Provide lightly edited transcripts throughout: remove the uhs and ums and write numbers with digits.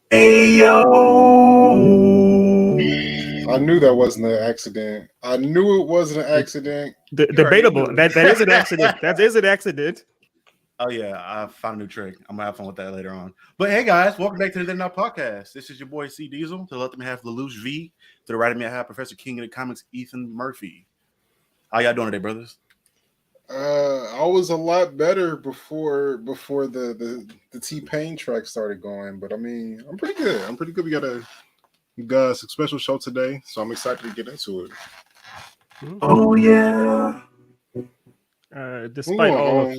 I knew that wasn't an accident. I knew it wasn't an accident. Debatable. That is an accident. That is an accident. Oh yeah, I found a new trick. I'm gonna have fun with that later on. But hey guys, welcome back to the Then Now podcast. This is your boy C Diesel. To the left of me I have Lelouch V. To the right of me I have Professor King of the Comics, Ethan Murphy. How y'all doing today, brothers? I was a lot better before the T-Pain track started going, but I mean, I'm pretty good. We got a special show today, so I'm excited to get into it. Oh yeah. Despite all of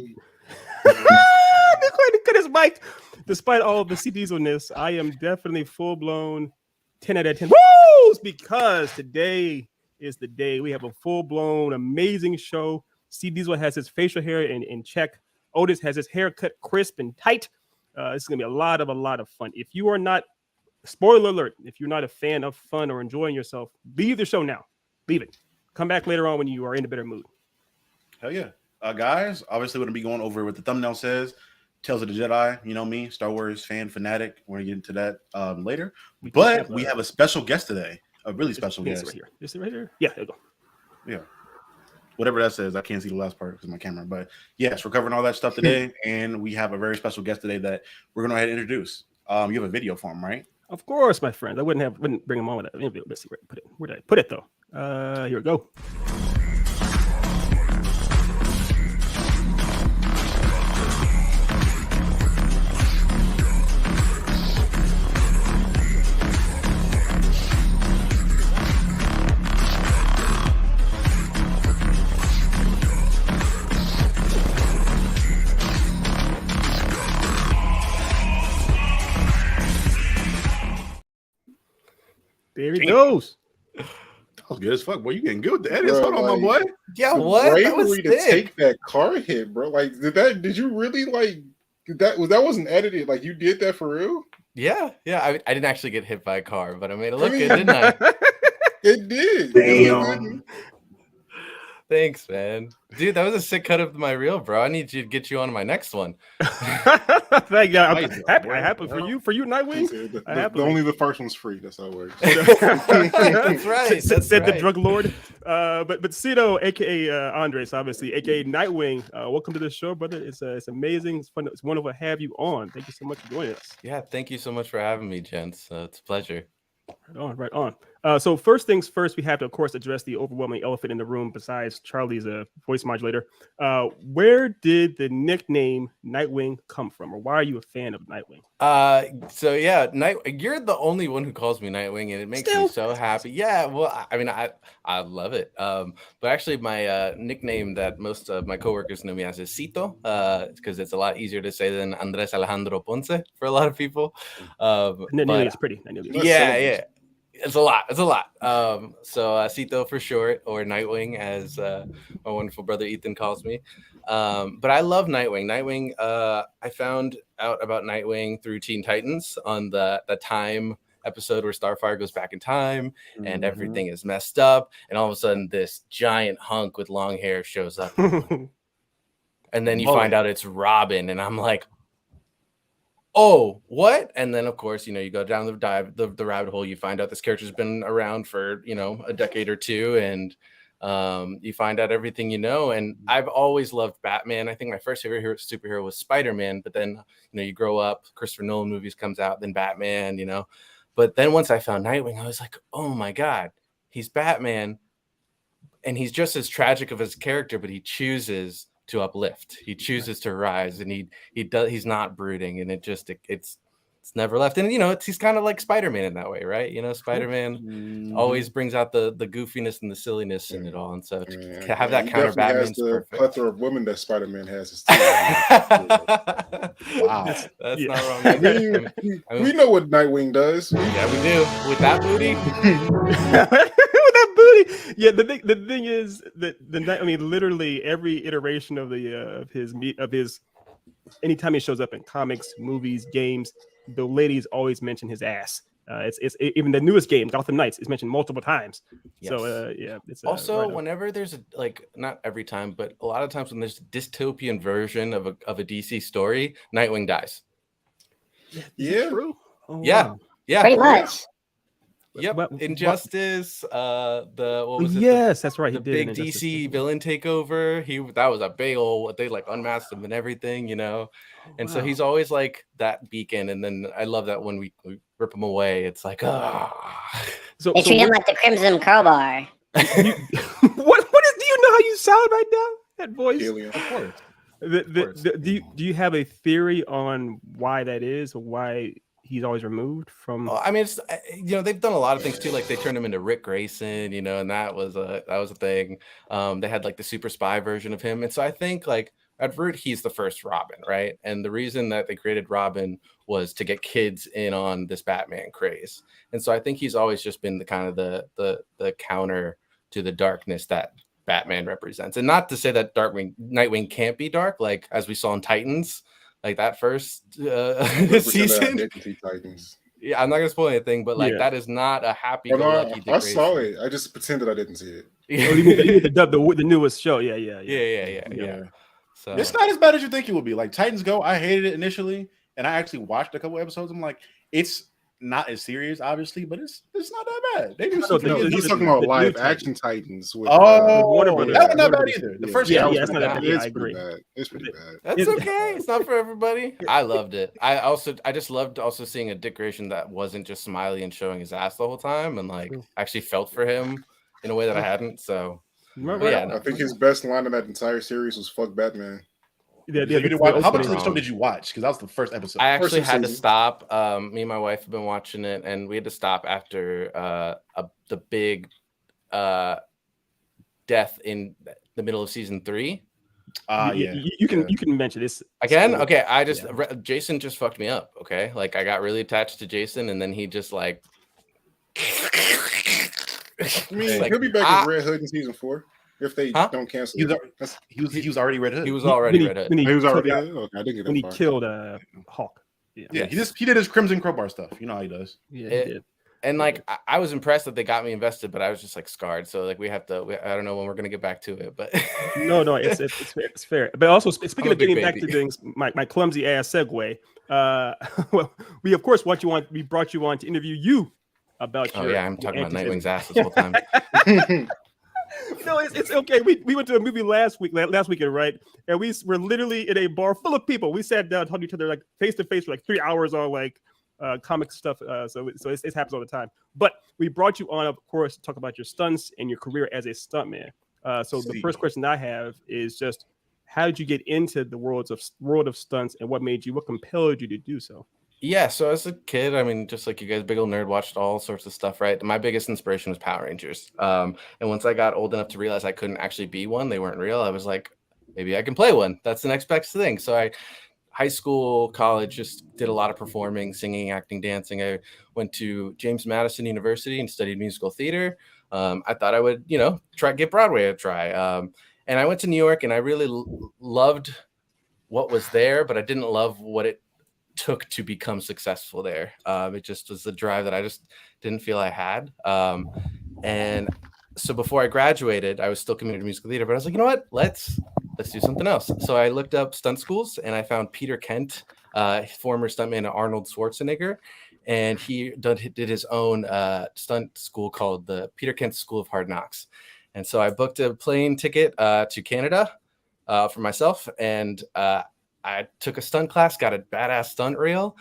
his mic, despite all of the C Dieselness, I am definitely full blown 10 out of 10. Woo! Because today is the day we have a full blown amazing show. C Diesel has his facial hair in check. Otis has his hair cut crisp and tight. This is gonna be a lot of fun. If you are not, spoiler alert, if you're not a fan of fun or enjoying yourself, leave the show now. Leave it. Come back later on when you are in a better mood. Hell yeah. Guys, obviously we're gonna be going over what the thumbnail says. Tales of the Jedi, you know me, Star Wars fan fanatic. We're gonna get into that later. But we have a special guest today. A really special guest. Right here. Is it right here? Yeah, there you go. Yeah. Whatever that says, I can't see the last part because of my camera. But yes, we're covering all that stuff today, and we have a very special guest today that we're gonna go ahead and introduce. You have a video for him, right? Of course, my friend. I wouldn't bring him on with that. Let's see where I put it. Where did I put it though? Here we go. There he goes. That was good as fuck, boy. You getting good with the edits. Hold on, my boy. Yeah, what? That was to take that car hit, bro. Like, did you really like that wasn't edited? Like, you did that for real? Yeah. I didn't actually get hit by a car, but I made it look good, didn't I? It did. Damn. Thanks, man. Dude, that was a sick cut of my reel, bro. I need to get you on my next one. Thank you. I'm happy for you, Nightwing. Only the first one's free. That's how it works. That's right. Said the drug lord. But Cito, aka Andres, obviously, aka Nightwing. Welcome to the show, brother. It's amazing. It's fun. It's wonderful to have you on. Thank you so much for joining us. Yeah, thank you so much for having me, gents. It's a pleasure. Right on. So first things first, we have to, of course, address the overwhelming elephant in the room besides Charlie's voice modulator. Where did the nickname Nightwing come from, or why are you a fan of Nightwing? So yeah, you're the only one who calls me Nightwing, and it makes me so happy. Yeah, well, I mean, I love it. But actually, my nickname that most of my coworkers know me as is Cito, because it's a lot easier to say than Andres Alejandro Ponce for a lot of people. It's pretty. Yeah. It's a lot. So Cito for short, or Nightwing, as my wonderful brother Ethan calls me. But I love Nightwing. Nightwing, I found out about Nightwing through Teen Titans on the Time episode where Starfire goes back in time and everything is messed up. And all of a sudden, this giant hunk with long hair shows up. And then you find out it's Robin. And I'm like, oh, what? And then, of course, you go down the rabbit hole. You find out this character's been around for, a decade or two, and you find out everything you know. And I've always loved Batman. I think my first favorite superhero was Spider-Man, but then, you grow up, Christopher Nolan movies comes out, then Batman, But then once I found Nightwing, I was like, oh my God, he's Batman. And he's just as tragic of his character, but he chooses to uplift. He chooses to rise, and he's not brooding, and it's never left. And he's kind of like Spider-Man in that way, right? Spider-Man always brings out the goofiness and the silliness in it all, and so to have that counter Batman, the plethora of women that Spider-Man has. Wow, that's not wrong. I mean, we know what Nightwing does. Yeah, we do. With that booty. Yeah, the thing is that literally every iteration of his anytime he shows up in comics, movies, games, the ladies always mention his ass. It's even the newest game, Gotham Knights, is mentioned multiple times. Yes. So it's also whenever there's not every time, but a lot of times when there's a dystopian version of a DC story, Nightwing dies. Yeah, true. Oh, Yeah. wow. Yeah. Pretty much. Yep. But- Injustice. What was it? Yes, that's right. He The did big Injustice DC too. villain takeover. That was a big old. They like unmasked him and everything, Oh, And so wow. he's always like that beacon. And then I love that when we rip him away, it's like So, They treat him like the Crimson Crowbar. what is? Do you know how you sound right now? That voice. Helium. Of course. Do you have a theory on why that is, or why he's always removed from? I mean, it's they've done a lot of things too. Like they turned him into Rick Grayson, and that was a thing. They had like the super spy version of him, and so I think like at root he's the first Robin, right? And the reason that they created Robin was to get kids in on this Batman craze, and so I think he's always just been the kind of the counter to the darkness that Batman represents. And not to say that Nightwing can't be dark, like as we saw in Titans, like that first season. Titans. Yeah, I'm not gonna spoil anything, but like Yeah. that is not a happy. I saw it. I just pretended I didn't see it. Oh, you mean the newest show? Yeah. Yeah. So It's not as bad as you think it would be. Like Titans Go, I hated it initially, and I actually watched a couple episodes. I'm like, it's not as serious, obviously, but it's not that bad. They do some No, things. He's talking about live action Titans. With, Warner Brothers. that was not bad Warner either. The Brothers. first Yeah, show yeah, was it's not pretty that bad. bad. It's I agree. pretty bad. It's pretty bad. that's okay. It's not for everybody. I loved it. I just loved also seeing a Dick Grayson that wasn't just smiley and showing his ass the whole time, and like actually felt for him in a way that I hadn't. So Remember? yeah, I think his best line in that entire series was "fuck Batman." Yeah, You didn't watch- how much of the opening. show did you watch? Because that was the first episode. I actually First had to season. stop. Me and my wife have been watching it, and we had to stop after the big death in the middle of season 3. Yeah. You can mention this Again, Spoiler. okay. Jason just fucked me up. Okay, like I got really attached to Jason, and then he just like. I mean, Like, he'll be back in Red Hood in season 4 if they Huh? don't cancel He was, it. al- he was already Red Hood. He was already when Red Hood. when He was already. killed- Okay, I didn't get when that he far. killed Hawk. Yeah, he did his Crimson Crowbar stuff. You know how he does. Yeah, It- he did. And like I was impressed that they got me invested, but I was just like scarred. So like I don't know when we're gonna get back to it, but No, it's fair. But also speaking I'm a of big getting back baby. to things, my clumsy ass segue. Well, we of course we brought you on to interview you about oh your. yeah, I'm talking about antithesis. Nightwing's ass this whole time. No, it's okay. We went to a movie last weekend, right? And we were literally in a bar full of people. We sat down, talking to each other like face to face for like 3 hours on like comic stuff. So it happens all the time. But we brought you on, of course, to talk about your stunts and your career as a stuntman. So the first question I have is just, how did you get into the world of stunts, and what compelled you to do so? Yeah, so as a kid, I mean, just like you guys, big old nerd, watched all sorts of stuff, right? My biggest inspiration was Power Rangers. And once I got old enough to realize I couldn't actually be one, they weren't real, I was like, maybe I can play one. That's the next best thing. So high school, college, just did a lot of performing, singing, acting, dancing. I went to James Madison University and studied musical theater. I thought I would, give Broadway a try. And I went to New York, and I really loved what was there, but I didn't love what it took to become successful there. It just was a drive that I just didn't feel I had. And so before I graduated, I was still committed to musical theater, but I was like, you know what? Let's do something else. So I looked up stunt schools, and I found Peter Kent, former stuntman Arnold Schwarzenegger, and he did his own stunt school called the Peter Kent School of Hard Knocks. And so I booked a plane ticket to Canada for myself, and I took a stunt class, got a badass stunt reel.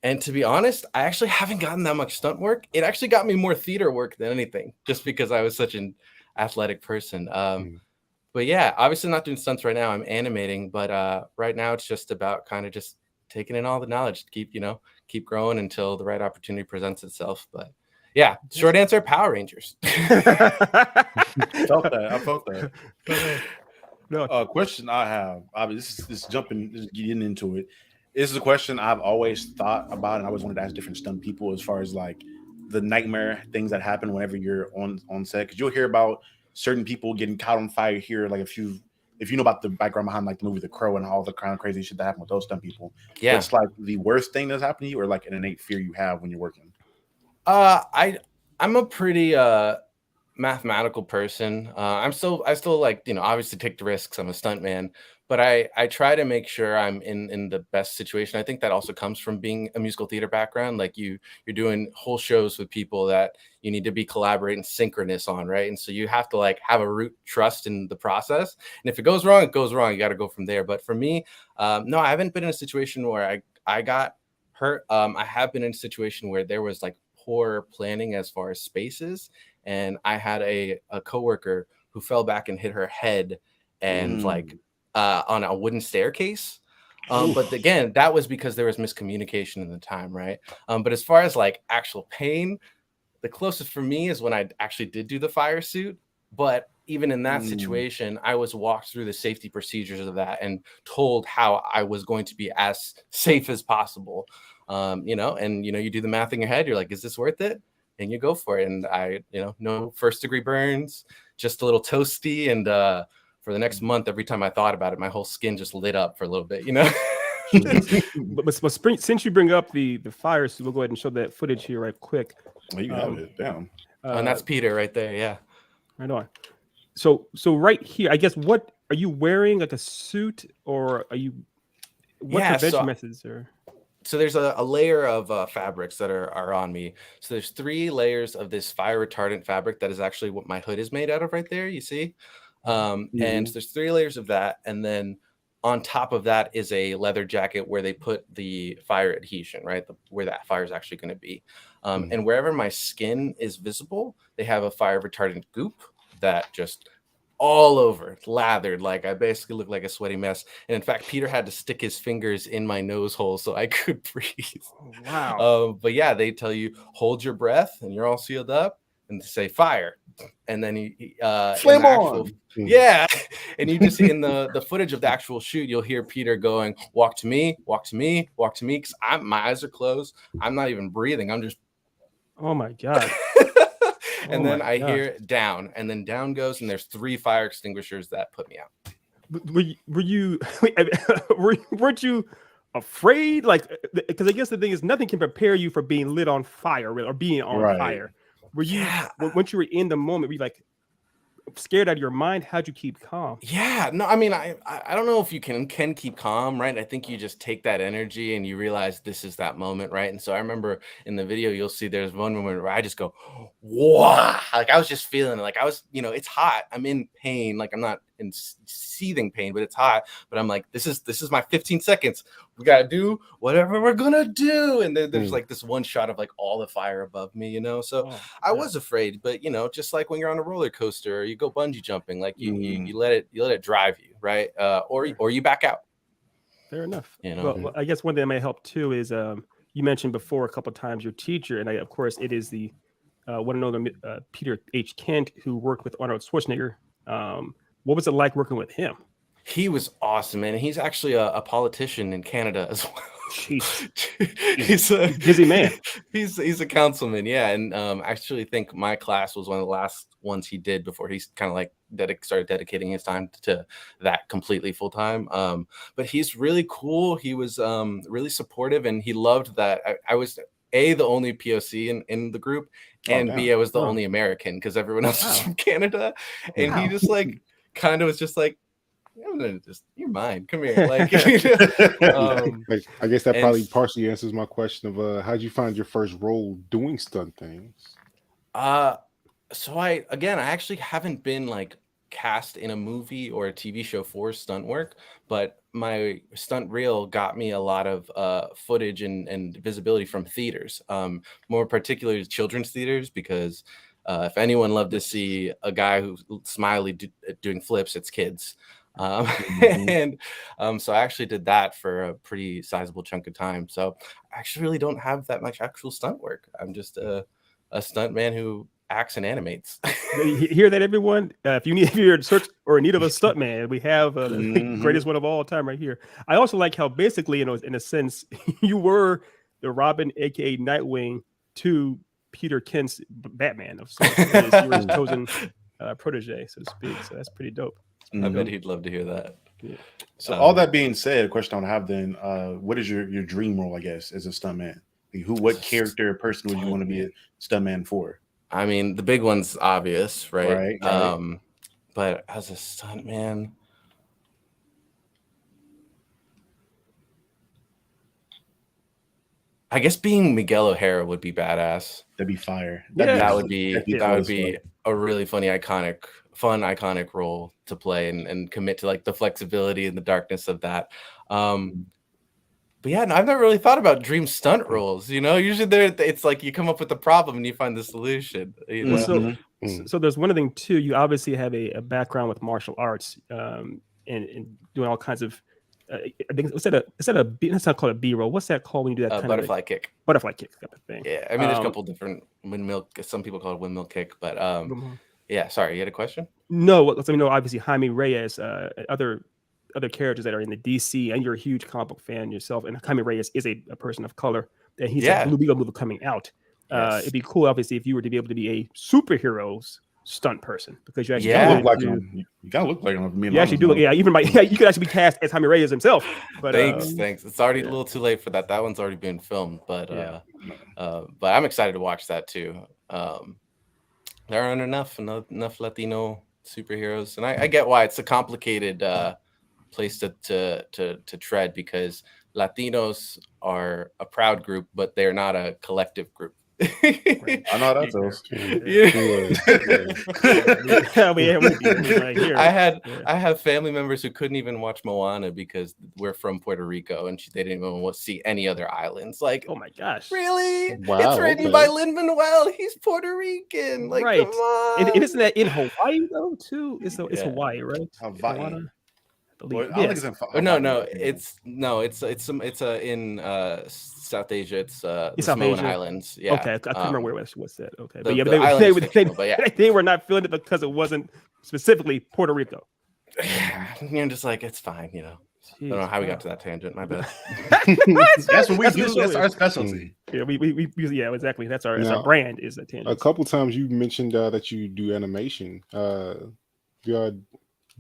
And to be honest, I actually haven't gotten that much stunt work. It actually got me more theater work than anything, just because I was such an athletic person. But yeah, obviously not doing stunts right now. I'm animating, but right now it's just about kind of just taking in all the knowledge to keep growing until the right opportunity presents itself. But yeah, short answer, Power Rangers. I felt that. No, Question I have, this is getting into it. This is a question I've always thought about, and I always wanted to ask different stunt people as far as like the nightmare things that happen whenever you're on set. Because you'll hear about certain people getting caught on fire here, like if you know about the background behind like the movie The Crow and all the kind of crazy shit that happened with those stunt people. Yeah, What's like the worst thing that's happened to you, or like an innate fear you have when you're working? I'm a pretty mathematical person. I still like, obviously take the risks. I'm a stuntman, but I try to make sure I'm in the best situation. I think that also comes from being a musical theater background. Like you're doing whole shows with people that you need to be collaborating synchronous on, right? And so you have to like have a root trust in the process. And if it goes wrong, it goes wrong. You got to go from there. But for me, no, I haven't been in a situation where I got hurt. I have been in a situation where there was like poor planning as far as spaces. And I had a coworker who fell back and hit her head and on a wooden staircase. But again, that was because there was miscommunication in the time, right? But as far as like actual pain, the closest for me is when I actually did do the fire suit. But even in that situation, I was walked through the safety procedures of that and told how I was going to be as safe as possible. You do the math in your head. You're like, is this worth it? And you go for it. And I, no first degree burns, just a little toasty. And for the next month, every time I thought about it, my whole skin just lit up for a little bit, but since you bring up the fire suit, we'll go ahead and show that footage here right quick. Well, you have it down. And that's Peter right there. Yeah. Right on. So right here, I guess, what are you wearing? Like a suit, or are you? What prevention methods are? So there's a layer of fabrics that are on me. So there's 3 layers of this fire retardant fabric that is actually what my hood is made out of right there. You see, and so there's 3 layers of that, and then on top of that is a leather jacket where they put the fire adhesion, right, where that fire is actually going to be. And wherever my skin is visible, they have a fire retardant goop that just all over, lathered. Like I basically look like a sweaty mess. And in fact, Peter had to stick his fingers in my nose hole so I could breathe. Wow. But yeah, they tell you hold your breath and you're all sealed up, and say fire. And then flame on. Yeah. And you just see in the footage of the actual shoot, you'll hear Peter going, walk to me, walk to me, walk to me. Because my eyes are closed. I'm not even breathing. I'm just, oh my God. And then I hear down, and then down goes, and there's 3 fire extinguishers that put me out. Weren't you afraid? Like, because I guess the thing is, nothing can prepare you for being lit on fire or being on fire. Were you, once you were in the moment, were you like scared out of your mind? How'd you keep calm? Yeah, no, I mean, I don't know if you can keep calm, right? I think you just take that energy and you realize this is that moment, right? And so I remember in the video, you'll see there's one moment where I just go, wow, like I was just feeling it. Like I was, it's hot. I'm in pain. Like I'm not in seething pain, but it's hot. But I'm like, this is my 15 seconds. We gotta do whatever we're gonna do. And then there's like this one shot of like all the fire above me, So I was afraid, but just like when you're on a roller coaster or you go bungee jumping, like you let it drive you, right? Or you back out. Fair enough. Well, I guess one thing that may help too is you mentioned before a couple of times your teacher, and of course it is the one and only Peter H. Kent, who worked with Arnold Schwarzenegger. What was it like working with him? He was awesome, man. He's actually a politician in Canada as well. He's a busy man. He's a councilman, yeah. And I actually think my class was one of the last ones he did before he's kind of like started dedicating his time to that completely full time. But he's really cool. He was really supportive, and he loved that I was the only POC in the group, and B, I was the only American because everyone else was from Canada. And he just like kind of was just like, you're mine. Come here. Like, I guess that probably partially answers my question of how'd you find your first role doing stunt things? So I actually haven't been like cast in a movie or a TV show for stunt work, but my stunt reel got me a lot of footage and visibility from theaters, more particularly children's theaters, because if anyone loved to see a guy who's smiley doing flips, it's kids. And so I actually did that for a pretty sizable chunk of time. So I actually really don't have that much actual stunt work. I'm just a stunt man who acts and animates. You hear that, everyone? If you're in search or in need of a stunt man, we have the greatest one of all time right here. I also like how basically, in a sense, you were the Robin, aka Nightwing, to Peter Kent's Batman of sorts. You were his chosen protege, so to speak. So that's pretty dope. I bet he'd love to hear that. Yeah. So all that being said, a question I want to have then, what is your dream role, I guess, as a stuntman? Like what character or person would you want to be a stuntman for? I mean, the big one's obvious, right? Right, got it. But as a stuntman, I guess being Miguel O'Hara would be badass. That'd be fire. Yeah. That would be that'd that cool would as be fuck. a really iconic role to play and commit to like the flexibility and the darkness of that. But yeah, no, I've never really thought about dream stunt roles. You know, usually it's like you come up with the problem and you find the solution. You know? Well, so there's one thing too. You obviously have a background with martial arts, and doing all kinds of. I think it's not called a B roll. What's that called when you do that kind Butterfly of kick? Butterfly kick type of thing. Yeah, I mean, there's a couple different windmill. Some people call it windmill kick, but yeah. Sorry, you had a question? No, let me know. Obviously, Jaime Reyes, other characters that are in the DC, and you're a huge comic book fan yourself. And Jaime Reyes is a person of color. That he's a Blue Beetle movie coming out. Yes. It'd be cool, obviously, if you were to be able to be a superhero's stunt person, because you actually look like him. You gotta look like him. You actually do. Yeah, even you could actually be cast as Jaime Reyes himself. But thanks. It's already a little too late for that. That one's already been filmed, but I'm excited to watch that too. There aren't enough Latino superheroes, and I get why it's a complicated place to tread, because Latinos are a proud group, but they're not a collective group. I know that those. I have family members who couldn't even watch Moana because we're from Puerto Rico and they didn't even want to see any other islands. Like, oh my gosh, really? Wow, it's written by Lin-Manuel. He's Puerto Rican. Like, right? Come on. And isn't that in Hawaii though too? It's Hawaii, right? Hawaii. It's in South Asia. It's the Samoan Islands. Yeah. Okay, I couldn't remember where it was that. Okay, but they were not feeling it because it wasn't specifically Puerto Rico. You're just like, it's fine, you know. Jeez, I don't know how we got to that tangent. My bad. That's what we do. That's our specialty. Yeah, we exactly. That's our brand is a tangent. A couple times you mentioned that you do animation.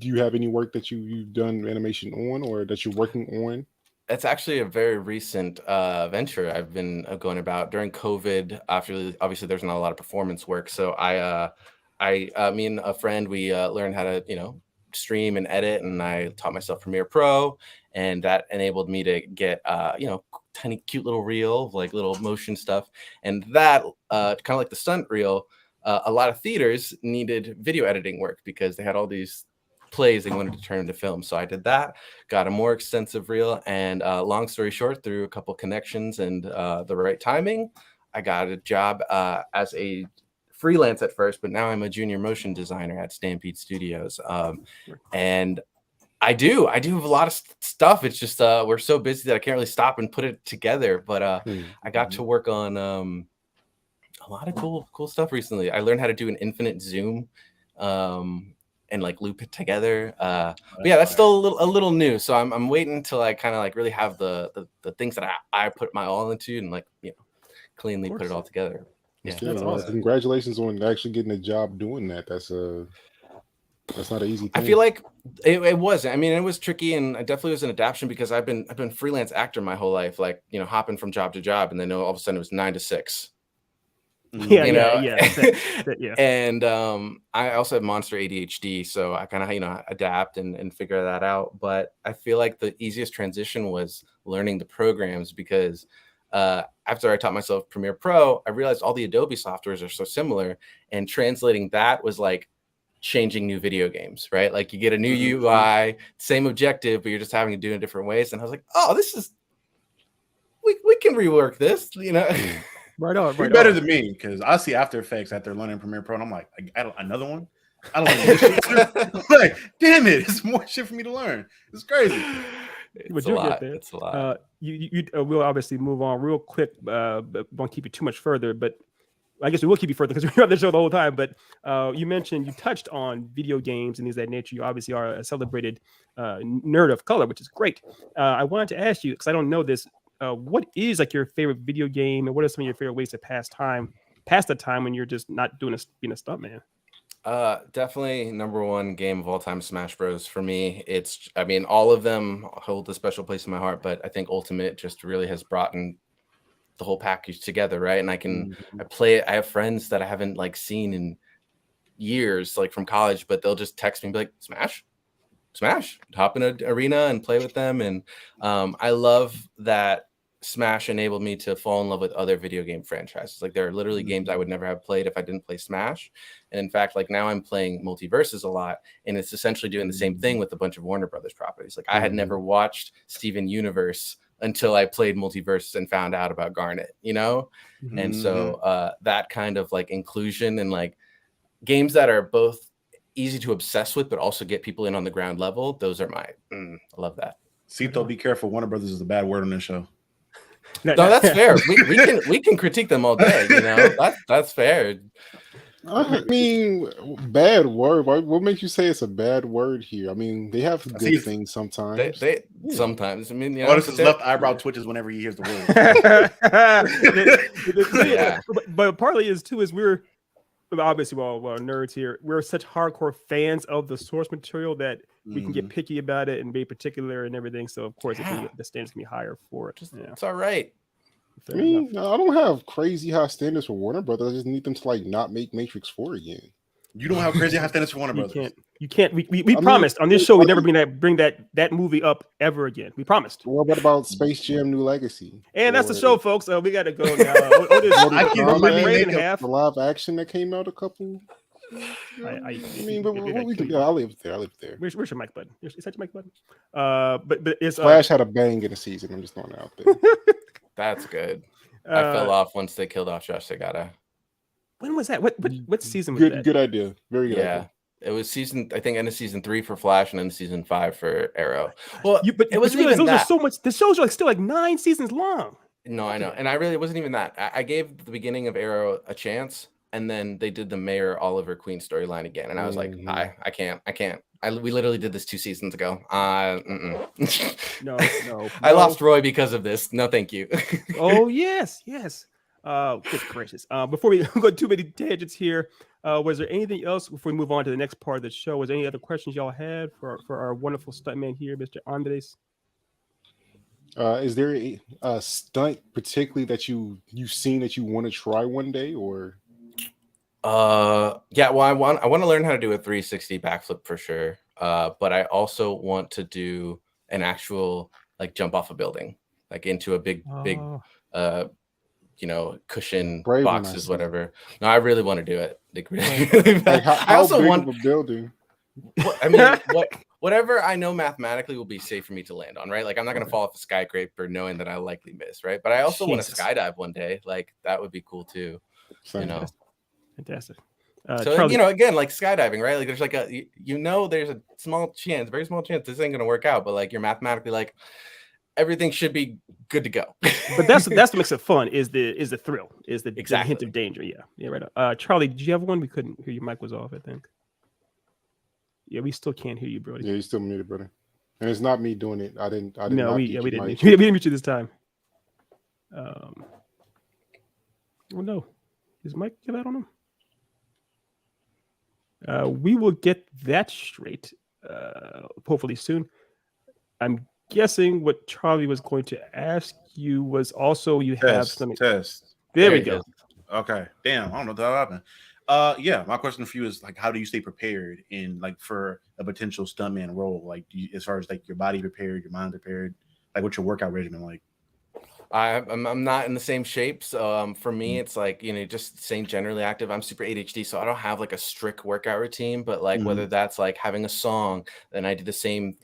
Do you have any work that you've done animation on, or that you're working on? It's actually a very recent venture I've been going about during COVID. Obviously, there's not a lot of performance work, so me and a friend, we learned how to stream and edit, and I taught myself Premiere Pro, and that enabled me to get tiny cute little reel, like little motion stuff, and that kind of like the stunt reel. A lot of theaters needed video editing work because they had all these plays they wanted to turn into film. So I did that, got a more extensive reel, and long story short, through a couple connections and the right timing, I got a job as a freelance at first, but now I'm a junior motion designer at Stampede Studios. And I do have a lot of stuff. It's just we're so busy that I can't really stop and put it together. But I got to work on a lot of cool stuff recently. I learned how to do an infinite zoom. And like loop it together. But yeah, that's still a little new. So I'm waiting until I kind of like really have the things that I put my all into and cleanly put it all together. Yeah, that's awesome. Congratulations on actually getting a job doing that. That's not an easy thing. I feel like it wasn't. I mean, it was tricky, and it definitely was an adaptation because I've been freelance actor my whole life, like hopping from job to job, and then all of a sudden it was 9 to 6. Yeah. And I also have monster ADHD, so I kind of adapt and figure that out. But I feel like the easiest transition was learning the programs, because after I taught myself Premiere Pro, I realized all the Adobe softwares are so similar, and translating that was like changing new video games, right? Like you get a new UI, same objective, but you're just having to do it in different ways. And I was like, oh, this is we can rework this, Right on. You're better than me, because I see After Effects after learning Premiere Pro, and I'm like, another one? I don't know this shit. I'm like, damn it, it's more shit for me to learn. It's crazy. It's a lot. It's a lot. We'll obviously move on real quick, but won't keep you too much further. But I guess we will keep you further because we're on the show the whole time. But you touched on video games and things of that nature. You obviously are a celebrated nerd of color, which is great. I wanted to ask you, because I don't know this, what is like your favorite video game, and what are some of your favorite ways to pass the time when you're just not being a stuntman? Definitely number one game of all time, Smash Bros. For me, all of them hold a special place in my heart, but I think Ultimate just really has brought in the whole package together, right? And I Mm-hmm. play it. I have friends that I haven't like seen in years, like from college, but they'll just text me and be like, Smash, hop in an arena and play with them. And I love that Smash enabled me to fall in love with other video game franchises. Like there are literally games I would never have played if I didn't play Smash. And in fact, like now I'm playing Multiverses a lot, and it's essentially doing the same thing with a bunch of Warner Brothers properties. Like I had never watched Steven Universe until I played Multiverse and found out about Garnet, you know? And so that kind of like inclusion and like games that are both easy to obsess with, but also get people in on the ground level. Those are my, I love that. Cito, be careful. Warner Brothers is a bad word on this show. No, that's fair. We can critique them all day. You know, that's fair. I mean, bad word. What makes you say it's a bad word here? I mean, they have good things sometimes. They sometimes. I mean, you know, Notice his left eyebrow twitches whenever he hears the word. Yeah. But partly is we're obviously we're nerds here. We're such hardcore fans of the source material that we can get picky about it and be particular and everything. So of course, the standards can be higher for it. It's all right. I mean, I don't have crazy high standards for Warner Brothers. I just need them to like not make Matrix 4 again. You don't have crazy high standards for Warner Brothers. You can't. We promised on this show we never bring that movie up ever again. We promised. What about Space Jam: New Legacy? And that's the show, folks. We got to go now. The live action that came out a couple. I mean, but we can. I'll leave it there. Where's your mic button? Is that your mic button? But it's Flash had a bang in the season. I'm just throwing it out there. That's good. I fell off once they killed off Josh Segata. When was that? What season was that? Good idea. Very good. Yeah. It was end of season 3 for Flash and then season 5 for Arrow. Well, it wasn't even that. Are so much. The shows are still like 9 seasons long. No, I know, and it wasn't even that. I gave the beginning of Arrow a chance, and then they did the Mayor Oliver Queen storyline again, and I was like, I can't. We literally did this 2 seasons ago. No. I lost Roy because of this. No, thank you. Oh yes. Good gracious. Before we go too many tangents here, was there anything else before we move on to the next part of the show? Was there any other questions y'all had for our wonderful stuntman here, Mr. Andres? Is there a stunt particularly that you've seen that you want to try one day, or? Yeah, well, I want to learn how to do a 360 backflip for sure. But I also want to do an actual like jump off a building, like into a big cushion boxes, whatever. No, I really want to do it. Like, really like how I also want a building. Whatever I know mathematically will be safe for me to land on, right? Like I'm not gonna fall off a skyscraper knowing that I'll likely miss, right? But I also want to skydive one day. Like that would be cool too. Fantastic. So Charlie, again, like skydiving, right? Like there's like there's a very small chance this ain't gonna work out, but like you're mathematically like everything should be good to go. But that's what makes it fun is the thrill, is the hint of danger. Yeah, right. Charlie, did you have one? We couldn't hear your mic was off, I think. Yeah, we still can't hear you, Brody. Yeah, you're still muted, brother. And it's not me doing it. I didn't. No, we didn't. We didn't mute you this time. Oh no, his mic give out on him. We will get that straight. Hopefully soon. I'm guessing what Charlie was going to ask you was also have some test. There we go. Okay. Damn, I don't know what that happened. Yeah, my question for you is like, how do you stay prepared in like for a potential stuntman role? Like, as far as like your body prepared, your mind prepared, like what's your workout regimen like? I'm not in the same shape. So for me, it's like, just staying generally active. I'm super ADHD, so I don't have like a strict workout routine, but like whether that's like having a song, then I do the same,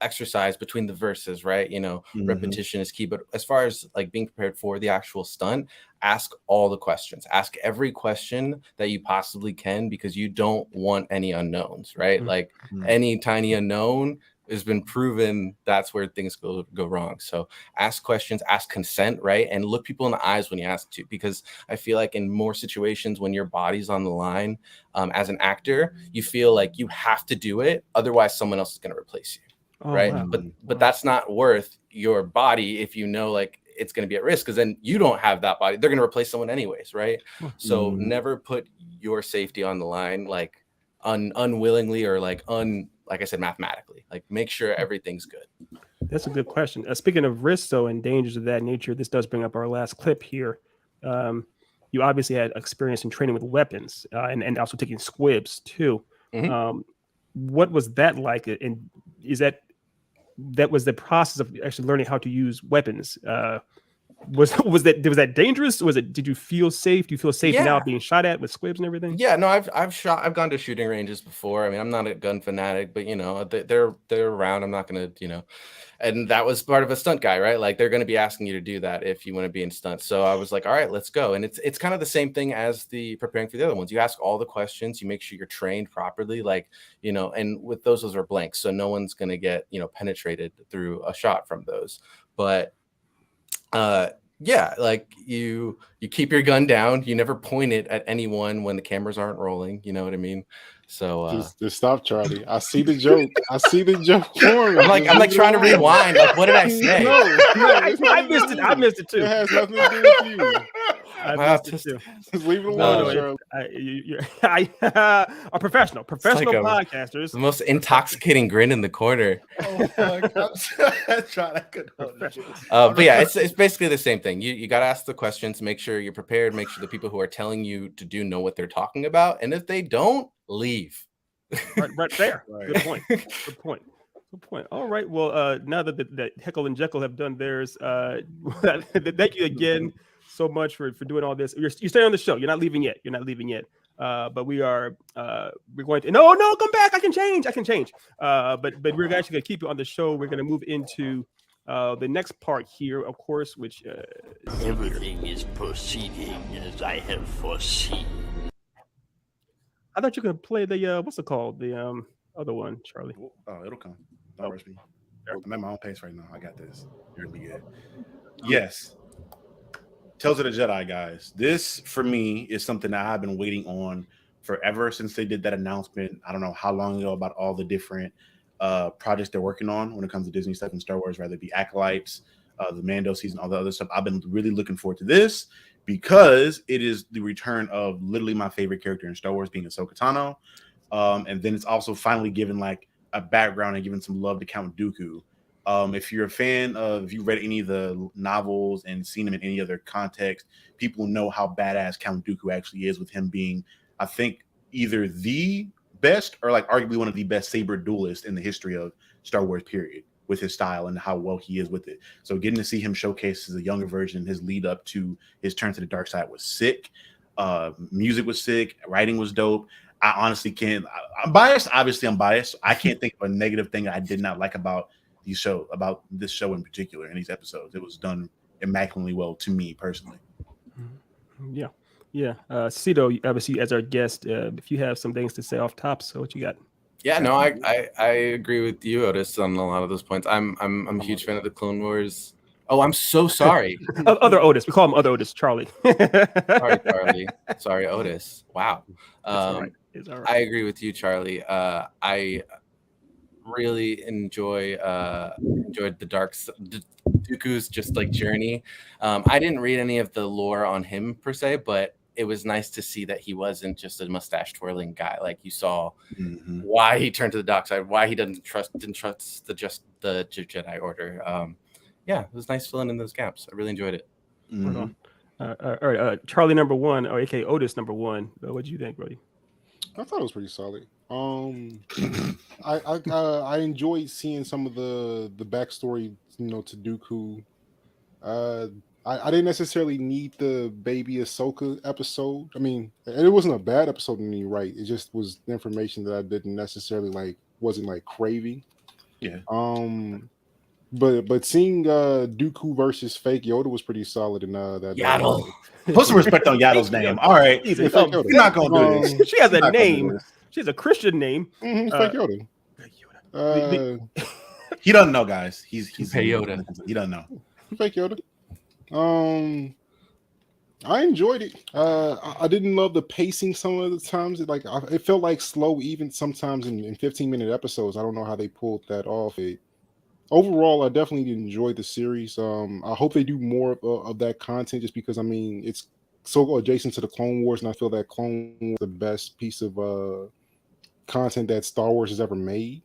exercise between the verses, right? Repetition is key. But as far as like being prepared for the actual stunt, ask all the questions. Ask every question that you possibly can, because you don't want any unknowns, right? Like any tiny unknown has been proven that's where things go wrong. So ask questions, ask consent, right? And look people in the eyes when you ask to, because I feel like in more situations when your body's on the line, as an actor, you feel like you have to do it. Otherwise someone else is going to replace you, right? Wow. But that's not worth your body if like it's going to be at risk, because then you don't have that body. They're going to replace someone anyways, right? So never put your safety on the line, like unwillingly or like I said, mathematically. Like make sure everything's good. That's a good question. Speaking of risks, though, and dangers of that nature, this does bring up our last clip here. You obviously had experience in training with weapons and also taking squibs too. Mhm. What was that like? And is that was the process of actually learning how to use weapons? Was that dangerous? Did you feel safe? Do you feel safe now Yeah. being shot at with squibs and everything? Yeah, no, I've gone to shooting ranges before. I mean, I'm not a gun fanatic, but you know, they're around. I'm not gonna, you know, and that was part of a stunt guy, right? Like they're gonna be asking you to do that if you want to be in stunts. So I was like, all right, let's go. And it's kind of the same thing as the preparing for the other ones. You ask all the questions, you make sure you're trained properly, like, you know, and with those are blanks, so no one's gonna get, you know, penetrated through a shot from those. But yeah, like you keep your gun down, you never point it at anyone when the cameras aren't rolling, you know what I mean? So Just stop, Charlie. I see the joke. I see the joke forming. I'm like trying to rewind. Like, what did I say? No, it's I nothing missed to it. do I with missed it you. too. It has nothing to do with you. I My missed it autistic too. Just leave it No, alone, no, Charlie. a professional like podcasters. the most intoxicating grin in the corner. Oh my god! I tried. I couldn't hold it. Professionals. But yeah, it's basically the same thing. You got to ask the questions, make sure you're prepared, make sure the people who are telling you to do know what they're talking about, and if they don't, leave. Right there. Right. Good point. Good point. Good point. All right. Well, now that Heckle and Jekyll have done theirs, thank you again so much for doing all this. You're staying on the show. You're not leaving yet. But we're going to no come back. I can change. But we're actually going to keep you on the show. We're going to move into the next part here, of course, which Everything is proceeding as I have foreseen. I thought you could play the what's it called, the other one, Charlie. Oh, it'll come. Don't rush me. I'm at my own pace right now. I got this. You're gonna be good. Yes. Tales of the Jedi, guys. This for me is something that I've been waiting on forever since they did that announcement. I don't know how long ago about all the different projects they're working on when it comes to Disney stuff and Star Wars, whether it be Acolytes, the Mando season, all the other stuff. I've been really looking forward to this because it is the return of literally my favorite character in Star Wars, being Ahsoka Tano. And then it's also finally given like a background and giving some love to Count Dooku. If you're a fan of, if you read any of the novels and seen him in any other context, people know how badass Count Dooku actually is, with him being, I think, either the best or like arguably one of the best saber duelists in the history of Star Wars, period, with his style and how well he is with it. So getting to see him showcase as a younger version, his lead up to his turn to the dark side was sick. Music was sick. Writing was dope. I honestly can't. I'm biased. Obviously, I'm biased. I can't think of a negative thing I did not like about this show in particular, and these episodes. It was done immaculately well to me personally. Yeah. Cito, obviously, as our guest, if you have some things to say off top, so what you got? Yeah, no, I agree with you, Otis, on a lot of those points. I'm a huge fan of the Clone Wars. Oh, I'm so sorry. Other Otis. We call him Other Otis, Charlie. Sorry, Charlie. Sorry, Otis. Wow. It's all right. I agree with you, Charlie. I really enjoyed the Dooku's just like journey. I didn't read any of the lore on him per se, but it was nice to see that he wasn't just a mustache twirling guy. Like you saw why he turned to the dark side, why he didn't trust the Jedi Order. Yeah, it was nice filling in those gaps. I really enjoyed it. All right, Charlie number one, or aka Otis number one. What do you think, Brody? I thought it was pretty solid. I enjoyed seeing some of the backstory, to Dooku. I didn't necessarily need the baby Ahsoka episode. I mean, it wasn't a bad episode in any right. It just was information that I didn't necessarily wasn't craving. Yeah. But seeing Dooku versus fake Yoda was pretty solid in that. Yaddle. Put some respect on Yaddle's name. All right. Easy. Fake Yoda. You're not gonna do this. She has a You're not gonna do name. this. She has a Christian name. Fake Yoda. He doesn't know, guys. He's Yoda. He doesn't know. Fake Yoda. I enjoyed it. I didn't love the pacing some of the times. It felt like slow, even sometimes in 15-minute episodes. I don't know how they pulled that off. Overall, I definitely enjoyed the series. I hope they do more of that content, just because it's so adjacent to the Clone Wars, and I feel that Clone Wars is the best piece of content that Star Wars has ever made.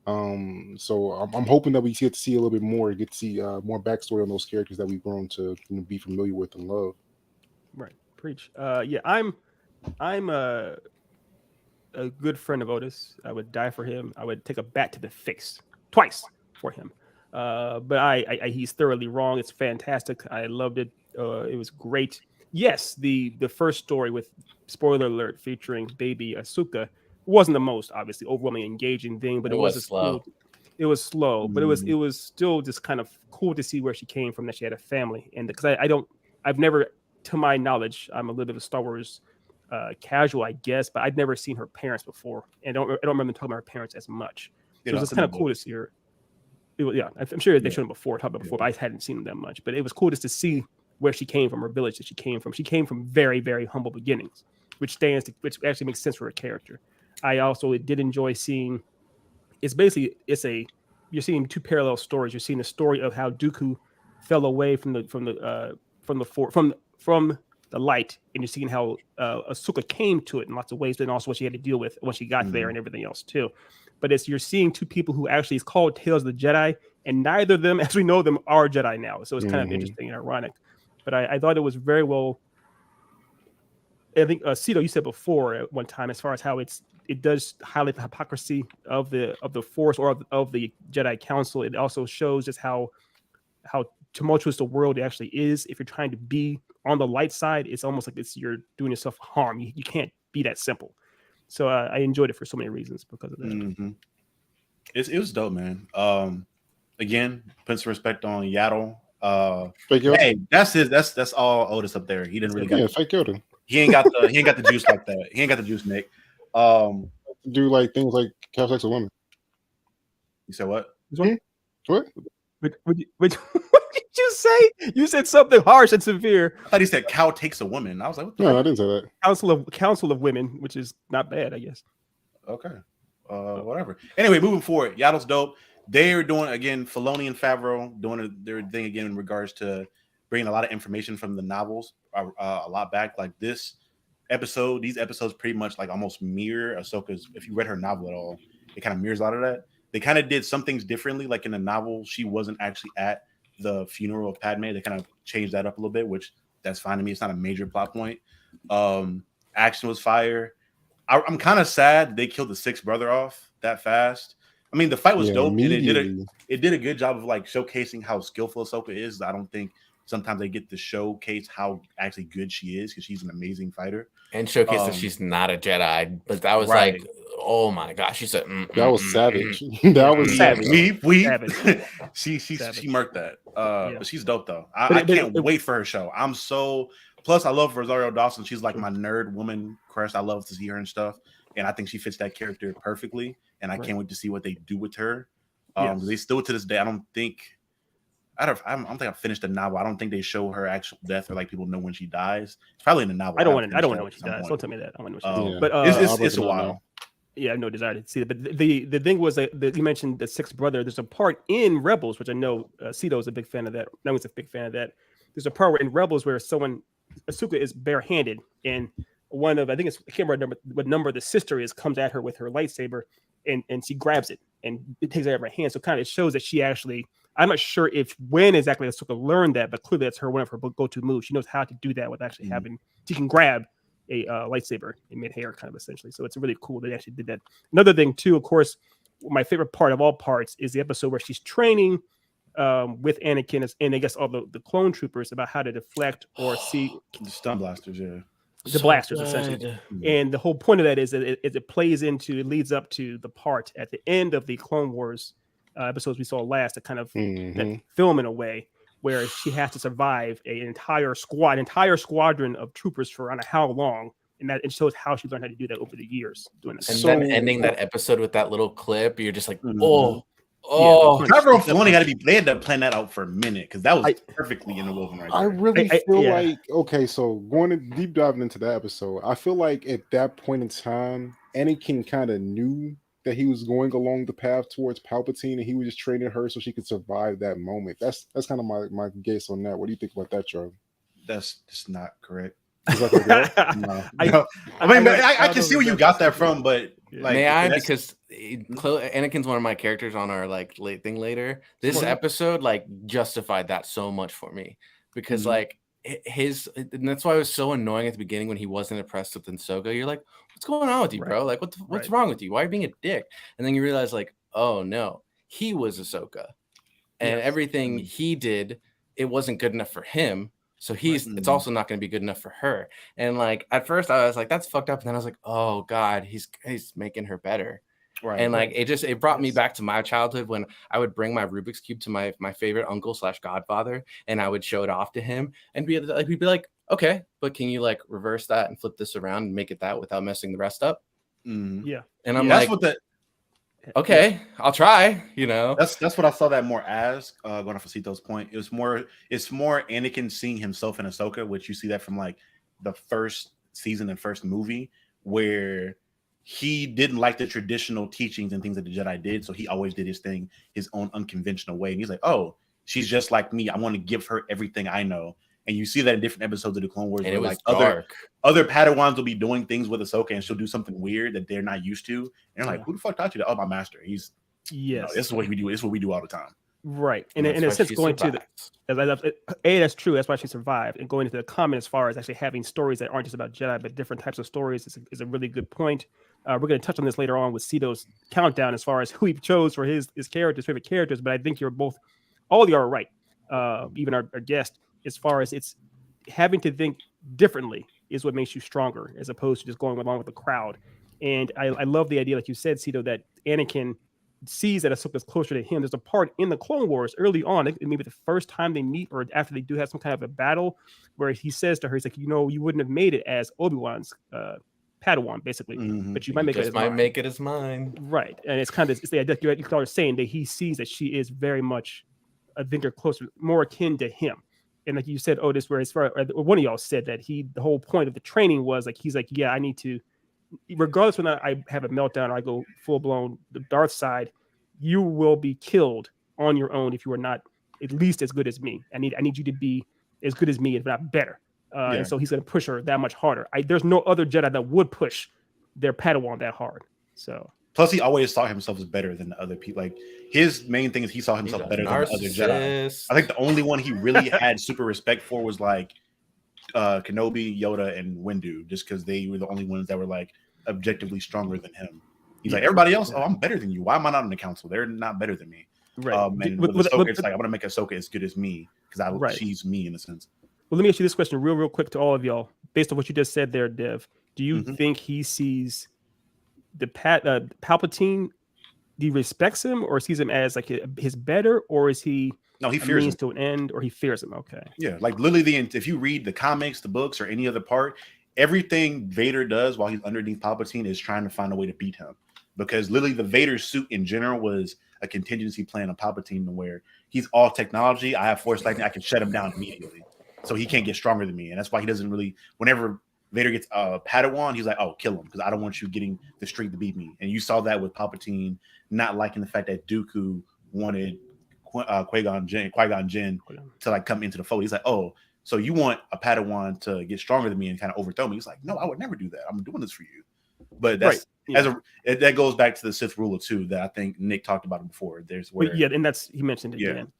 So I'm hoping that we get to see a little bit more, get to see more backstory on those characters that we've grown to be familiar with and love. Right, preach. Yeah, I'm a good friend of Otis. I would die for him. I would take a bat to the face twice for him. But he's thoroughly wrong. It's fantastic. I loved it. It was great. Yes, the first story with spoiler alert featuring baby Ahsoka wasn't the most obviously overwhelming engaging thing, but It it was was just slow. cool. It was slow, but it was still just kind of cool to see where she came from, that she had a family, and because I've never, to my knowledge, I'm a little bit of a Star Wars casual, I guess, but I'd never seen her parents before, and I don't remember talking about her parents as much. So it was just kind of cool to see her. Yeah, I'm sure they showed them before, talked about before, but I hadn't seen them that much. But it was cool just to see where she came from, her village that she came from. She came from very, very humble beginnings, which actually makes sense for her character. I also did enjoy seeing. You're seeing two parallel stories. You're seeing the story of how Dooku fell away from the light, and you're seeing how Ahsoka came to it in lots of ways, and also what she had to deal with when she got there and everything else too. But you're seeing two people who actually is called Tales of the Jedi, and neither of them, as we know them, are Jedi now. So it's kind of interesting and ironic. But I thought it was very well. I think Cito, you said before at one time, as far as how it does highlight the hypocrisy of the Force or of the Jedi Council. It also shows just how tumultuous the world actually is. If you're trying to be on the light side, it's almost like you're doing yourself harm. You can't be that simple. So I enjoyed it for so many reasons because of that. It was dope, man. Again, put some respect on Yaddle. Hey, that's all Otis up there. He didn't really fake Yoda. He ain't got the juice like that. He ain't got the juice, Nick. Do like things like have sex with women. You said what? What? What did you say? You said something harsh and severe. I thought he said cow takes a woman. I was like, what the No, I didn't say that. Council of women, which is not bad, I guess. Okay. Whatever. Anyway, moving forward, Yaddle's dope. They're doing, again, Filoni and Favreau doing their thing again in regards to bringing a lot of information from the novels a lot back. Like these episodes pretty much like almost mirror Ahsoka's. If you read her novel at all, it kind of mirrors a lot of that. They kind of did some things differently. Like in the novel, she wasn't actually at the funeral of Padme. They kind of changed that up a little bit, which that's fine to me. It's not a major plot point. Action was fire. I'm kind of sad they killed the sixth brother off that fast. I mean, the fight was dope, and it did a good job of like showcasing how skillful Ahsoka is. I don't think sometimes they get to showcase how actually good she is because she's an amazing fighter and showcase that she's not a Jedi. But that was like, oh my gosh, she said that was savage. That was savage. She murked that. But she's dope though. I can't wait for her show. Plus I love Rosario Dawson. She's like my nerd woman crush. I love to see her and stuff, and I think she fits that character perfectly. And I can't wait to see what they do with her. They still to this day, I don't think I've finished the novel. I don't think they show her actual death or like people know when she dies. It's probably in the novel. I don't want to know when she dies. Don't tell me that. I want to know when she dies. But it's a while. Yeah, I have no desire to see that. But the thing was that you mentioned the sixth brother. There's a part in Rebels, which I know Cito is a big fan of that. I was a big fan of that. There's a part where in Rebels where Ahsoka is barehanded, and I can't remember what number the sister comes at her with her lightsaber, and she grabs it and it takes it out of her hand. So kind of it shows that she actually, I'm not sure when exactly Ahsoka learned that, but clearly that's one of her go-to moves. She knows how to do that with actually having, she can grab a lightsaber in mid-hair kind of essentially. So it's really cool that they actually did that. Another thing too, of course, my favorite part of all parts is the episode where she's training with Anakin and I guess all the clone troopers about how to deflect or see the stun blasters, the blasters essentially. And the whole point of that is that it leads up to the part at the end of the Clone Wars episodes we saw last, that kind of that film in a way where she has to survive an entire squadron of troopers for I don't know how long. And that it shows how she learned how to do that over the years. Doing that. And then ending that episode with that little clip, you're just like, Favreau and Filoni they had to plan that out for a minute because that was perfectly interwoven right there. I really feel like so deep diving into that episode, I feel like at that point in time, Anakin kind of knew that he was going along the path towards Palpatine, and he was just training her so she could survive that moment. That's kind of my guess on that. What do you think about that, Charlie? That's just not correct. He's like a girl? No. I mean, I can see where you got that from, but like, may I? Because Anakin's one of my characters on our like late thing later. This episode like justified that so much for me because like and that's why it was so annoying at the beginning when he wasn't impressed with Ahsoka. You're like, what's going on with you, bro? Like, what's wrong with you? Why are you being a dick? And then you realize like, oh no, he was Ahsoka, and everything he did, it wasn't good enough for him. So it's also not going to be good enough for her. And like at first I was like, that's fucked up. And then I was like, oh God, he's making her better. Right. And like it brought me back to my childhood when I would bring my Rubik's Cube to my favorite uncle / godfather, and I would show it off to him and he'd be like, okay, but can you like reverse that and flip this around and make it that without messing the rest up? Yeah. And I'm like, okay, I'll try. You know, that's what I saw that more as going off of Cito's point. It's more Anakin seeing himself in Ahsoka, which you see that from like the first season and first movie, where he didn't like the traditional teachings and things that the Jedi did, so he always did his thing his own unconventional way. And he's like, oh, she's just like me. I want to give her everything I know. And you see that in different episodes of the Clone Wars, and where like other Padawans will be doing things with Ahsoka, and she'll do something weird that they're not used to. And they're like, "Who the fuck taught you that?" Oh, my master. He's this is what we do. This is what we do all the time. Right, and in a sense, going to that's true. That's why she survived. And going into the comment as far as actually having stories that aren't just about Jedi, but different types of stories is a really good point. We're going to touch on this later on with Cito's countdown as far as who he chose for his characters, favorite characters. But I think all of you are right. Even our guest. As far as it's having to think differently is what makes you stronger as opposed to just going along with the crowd. And I love the idea, like you said, Cito, that Anakin sees that Ahsoka's closer to him. There's a part in the Clone Wars early on, maybe the first time they meet or after they do have some kind of a battle, where he says to her, he's like, you wouldn't have made it as Obi-Wan's Padawan, basically, but you might make it as mine. Right. And it's kind of the idea you're saying that he sees that she is very much, I think, they're closer, more akin to him. And like you said, Otis, where as far one of y'all said that the whole point of the training was like, he's like, yeah, I need to, regardless when I have a meltdown or I go full blown the dark side, you will be killed on your own if you are not at least as good as me. I need you to be as good as me, if not better. And so he's going to push her that much harder. There's no other Jedi that would push their Padawan that hard. So. Plus, he always saw himself as better than the other people. Like his main thing is he saw himself better than the other Jedi. I think the only one he really had super respect for was like Kenobi, Yoda, and Windu, just because they were the only ones that were like objectively stronger than him. He's like, everybody else, I'm better than you. Why am I not in the council? They're not better than me. Right. And with Ahsoka, it's like, I'm gonna make Ahsoka as good as me because she's me in a sense. Well, let me ask you this question real quick to all of y'all, based on what you just said there, Dev. Do you think he sees the Palpatine, he respects him or sees him as like his better, or is he he fears him to an end, or he fears him? Okay. Yeah, like literally if you read the comics, the books, or any other part, everything Vader does while he's underneath Palpatine is trying to find a way to beat him. Because literally the Vader suit in general was a contingency plan on Palpatine, where he's all technology. I have force lightning, I can shut him down immediately. So he can't get stronger than me. And that's why he doesn't really, whenever Vader gets Padawan, he's like, oh, kill him, because I don't want you getting the streak to beat me. And you saw that with Palpatine not liking the fact that Dooku wanted Qui-Gon Jinn to like come into the fold. He's like, oh, so you want a Padawan to get stronger than me and kind of overthrow me? He's like, no, I would never do that. I'm doing this for you. But that's that goes back to the Sith rule too, that I think Nick talked about it before. There's where and that's he mentioned it again.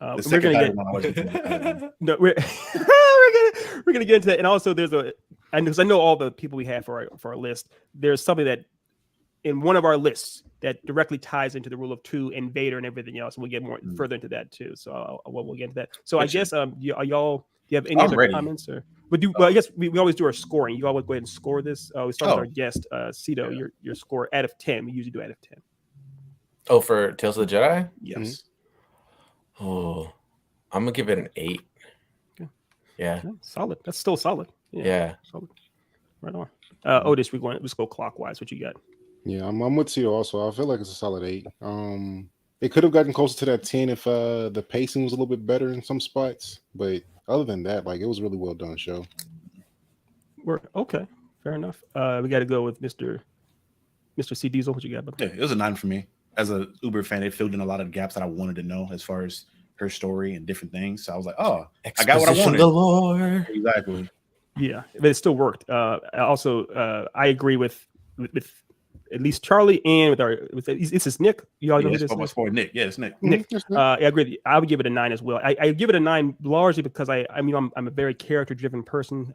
We're gonna get into that, and also there's because I know all the people we have for our list. There's something that in one of our lists that directly ties into the rule of two and Vader and everything else. We'll get more further into that too. So we'll get into that. So I guess y'all. Do you have any other comments, or I guess we always do our scoring. You all would go ahead and score this. We start with our guest, Cito. Your score out of 10. We usually do out of 10. Oh, for Tales of the Jedi? Yes. Oh, I'm gonna give it an 8. Okay. Yeah. Okay. Solid. That's still solid. Yeah. Solid. Right on. Otis, let's go clockwise. What you got? Yeah, I'm with Cito also. I feel like it's a solid 8. It could have gotten closer to that 10 if the pacing was a little bit better in some spots, but other than that, like, it was a really well done show. Okay, fair enough. We got to go with Mr. C Diesel. What you got? Yeah, it was a 9 for me. As a Uber fan, it filled in a lot of gaps that I wanted to know as far as her story and different things. So I was like, oh, I got what I wanted. Galore. Exactly. Yeah, but it still worked. Also, I agree with at least Charlie and with this is Nick. You all know who this is? For Nick. Yeah, it's Nick. Nick. I agree with you. I would give it a 9 as well. I give it a 9 largely because I'm a very character driven person.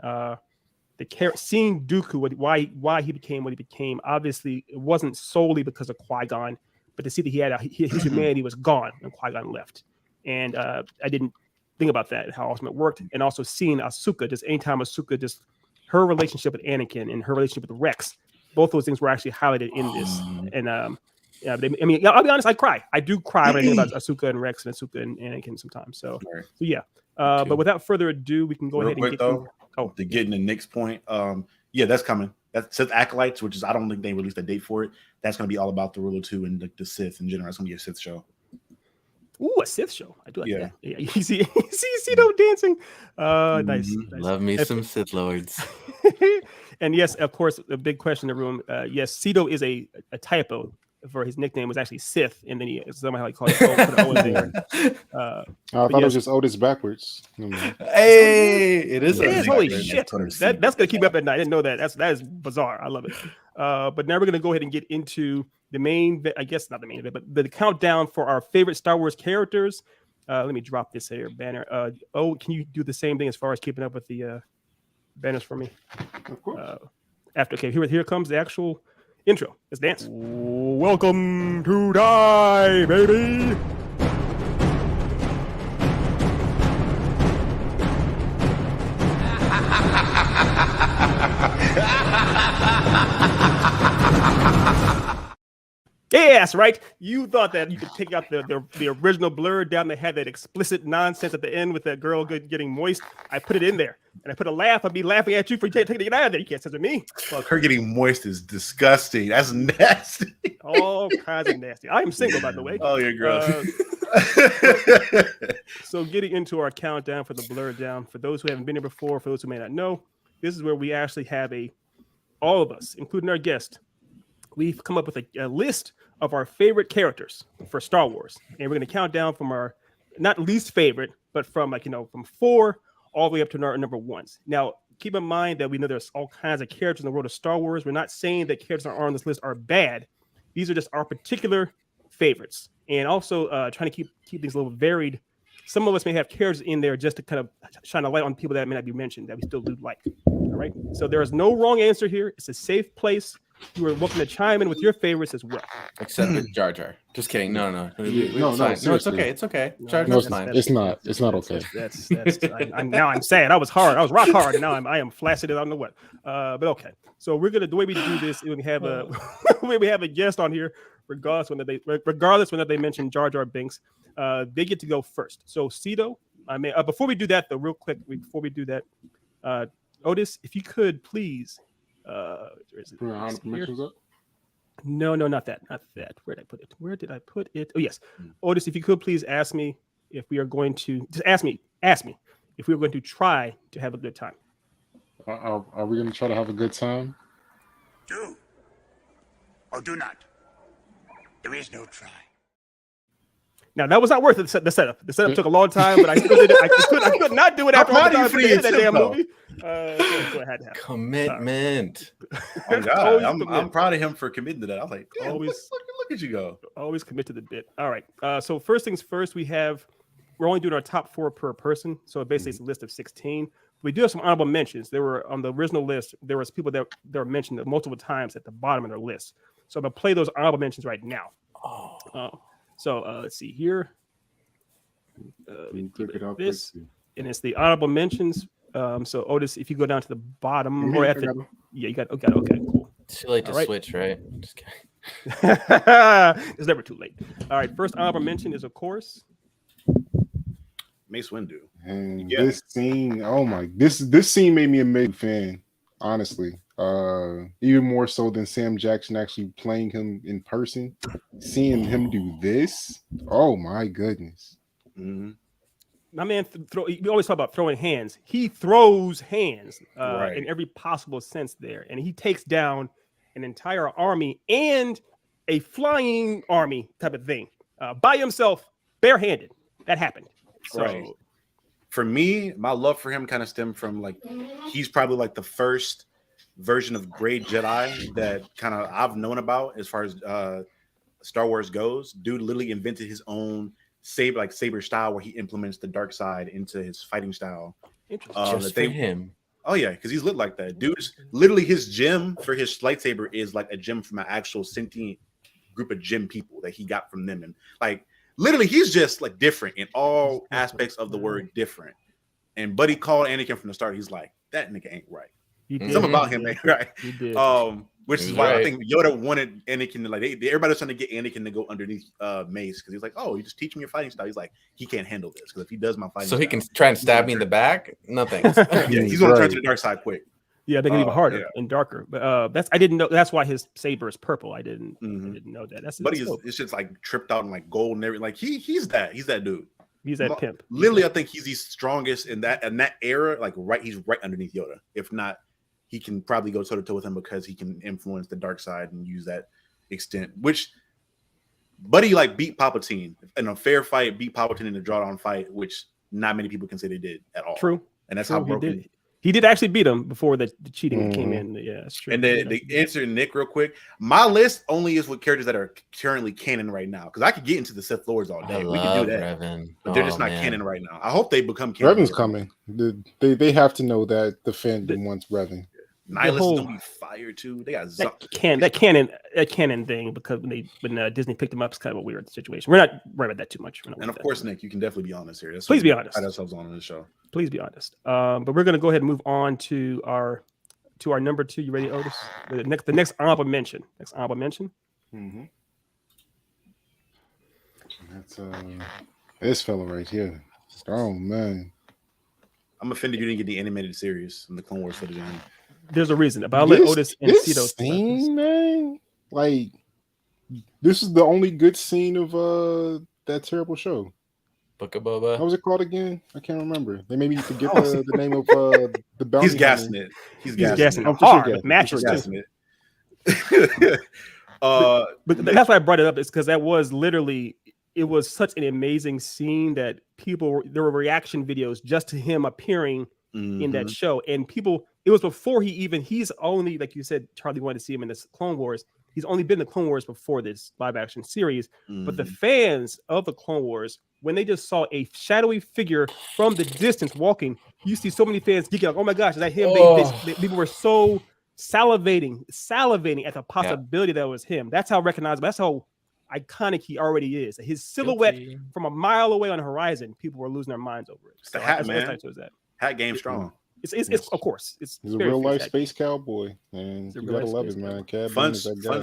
Seeing Dooku, why he became what he became, obviously it wasn't solely because of Qui-Gon, but to see that his humanity was gone when Qui-Gon left, and I didn't think about that, how awesome it worked, and also seeing Ahsoka, just anytime Ahsoka, just her relationship with Anakin and her relationship with Rex, both those things were actually highlighted in this, and I'll be honest, I cry. I do cry when I think about Ahsoka and Rex and Ahsoka and Anakin sometimes. So yeah. But without further ado, we can go ahead and to get into Nick's point. Yeah, that's coming. That's Sith Acolytes, which is I don't think they released a date for it. That's going to be all about the Ruler 2 and the Sith in general. It's going to be a Sith show. Ooh, a Sith show. I do like that. Yeah, you see them dancing. Nice. Love me some Sith Lords. And yes, of course, the big question in the room. Yes, Cedo is a typo. For his nickname was actually Sith, and then he somehow he called it O in there. I thought it was just Otis backwards. Hey, it is. Holy shit! That's gonna keep me up at night. I didn't know that. That is bizarre. I love it. But now we're gonna go ahead and get into the main. I guess not the main event, but the countdown for our favorite Star Wars characters. Let me drop this here banner. Can you do the same thing as far as keeping up with the banners for me? Of course. Here comes the actual intro. Let's dance. Welcome to Die, baby. Yes, right. You thought that you could take out the original blur down that had that explicit nonsense at the end with that girl getting moist. I put it in there, and I put a laugh. I'd be laughing at you for taking it out of there. You can't censor me. Fuck, her getting moist is disgusting. That's nasty. All kinds of nasty. I am single, by the way. Oh, you're gross. So getting into our countdown for the blur down. For those who haven't been here before, for those who may not know, this is where we actually have all of us, including our guest, we've come up with a list of our favorite characters for Star Wars, and we're going to count down from our not least favorite, but from from 4 all the way up to our number 1s. Now, keep in mind that we know there's all kinds of characters in the world of Star Wars. We're not saying that characters that are on this list are bad. These are just our particular favorites, and also trying to keep things a little varied. Some of us may have characters in there just to kind of shine a light on people that may not be mentioned that we still do like. All right, so there is no wrong answer here. It's a safe place. You are welcome to chime in with your favorites as well. Except for Jar Jar. Just kidding. No. No, It's okay. It's okay. Jar Jar's fine. It's not okay. That's now I'm sad. I was rock hard, and now I am flaccid. I don't know what. But okay. So the way we do this, we have a guest on here, regardless whether they mention Jar Jar Binks, they get to go first. So Cedo, before we do that though, real quick, Otis, if you could please. No, not that. Where did I put it? Oh yes, Otis, if you could please ask me if we are going to ask me if we are going to try to have a good time. Are we going to try to have a good time? Do or do not. There is no try. Now that was not worth it. The setup. The setup took a long time, but I still did it. I could not do it after all the time for that damn movie. So I had to have commitment. Oh God, I'm proud of him for committing to that. I was like, always look at you go. Always commit to the bit. All right. So first things first, we're only doing our top 4 per person. So basically, it's a list of 16. We do have some honorable mentions. There were on the original list. There was people that were mentioned multiple times at the bottom of their list. So I'm gonna play those honorable mentions right now. So let's see here. Click it out. And it's the honorable mentions. So Otis, if you go down to the bottom or at the you got okay, cool. It's too late to switch, right? Just kidding. It's never too late. All right, first honorable mention is of course Mace Windu. And this scene, this scene made me a big fan, honestly. Even more so than Sam Jackson actually playing him in person. Seeing him do this, oh my goodness. Mm-hmm. My man, we always talk about throwing hands. He throws hands in every possible sense there. And he takes down an entire army and a flying army type of thing by himself, barehanded. That happened. So For me, my love for him kind of stemmed from like he's probably like the first version of Grey Jedi that kind of I've known about as far as Star Wars goes. Dude literally invented his own saber style where he implements the dark side into his fighting style. Just for him. Oh yeah, because he's lit like that. Dude's literally his gem for his lightsaber is like a gem from an actual sentient group of gem people that he got from them, and like literally he's just like different in all aspects of the word different. And Buddy called Anakin from the start. He's like, that nigga ain't right. Something about him ain't right. Which is why I think Yoda wanted Anakin to like everybody's trying to get Anakin to go underneath Mace because he's like, oh, you just teach me your fighting style. He's like, he can't handle this because if he does my fighting, so he can try and stab me in the back. Nothing. Yeah, he's gonna turn to the dark side quick. Yeah, they get even harder and darker. But I didn't know. That's why his saber is purple. I didn't know that. It's just like tripped out and like gold and everything. Like he's that dude. He's that pimp. Literally, I think he's the strongest in that era. Like he's right underneath Yoda. If not, he can probably go toe to toe with him because he can influence the dark side and use that extent. Which Buddy like beat Palpatine in a fair fight, beat Palpatine in a drawdown fight, which not many people can say they did at all. True, and that's how broken. He did actually beat him before the cheating came in. Yeah, that's true. And then the answer, Nick, real quick. My list only is with characters that are currently canon right now. Because I could get into the Sith Lords all day. We can do that. Revan. But they're just not canon right now. I hope they become canon. Revan's coming. They have to know that the fandom wants Revan. Nihilus is gonna be fired too. They got that canon thing because when Disney picked them up, it's kind of a weird situation. We're not worried about that too much. And of course, Nick, you can definitely be honest here. Please be honest. Fight ourselves on this show. Please be honest. But we're gonna go ahead and move on to our number 2. You ready, Otis? The next honorable mention. Mm-hmm. That's this fella right here. Oh man, I'm offended you didn't get the animated series and the Clone Wars footage. There's a reason. But I'll let Otis and Cito scene, man. Like this is the only good scene of that terrible show. Book of Boba. What was it called again? I can't remember. They maybe forget the name of the bounty. He's gassing it. He's gassing it hard with matches too. But that's why I brought it up. Is because that was literally it was such an amazing scene that there were reaction videos just to him appearing in that show, and people. It was before he's only, like you said, Charlie wanted to see him in this Clone Wars. He's only been in the Clone Wars before this live action series. But the fans of the Clone Wars, when they just saw a shadowy figure from the distance walking, you see so many fans geeking like, oh my gosh, is that him? People were so salivating at the possibility that it was him. That's how recognizable, that's how iconic he already is. His silhouette from a mile away on the horizon, people were losing their minds over it. It's the hat, man. Hat game strong. It's of course he's a real life space cowboy, and you gotta love it, man. Fun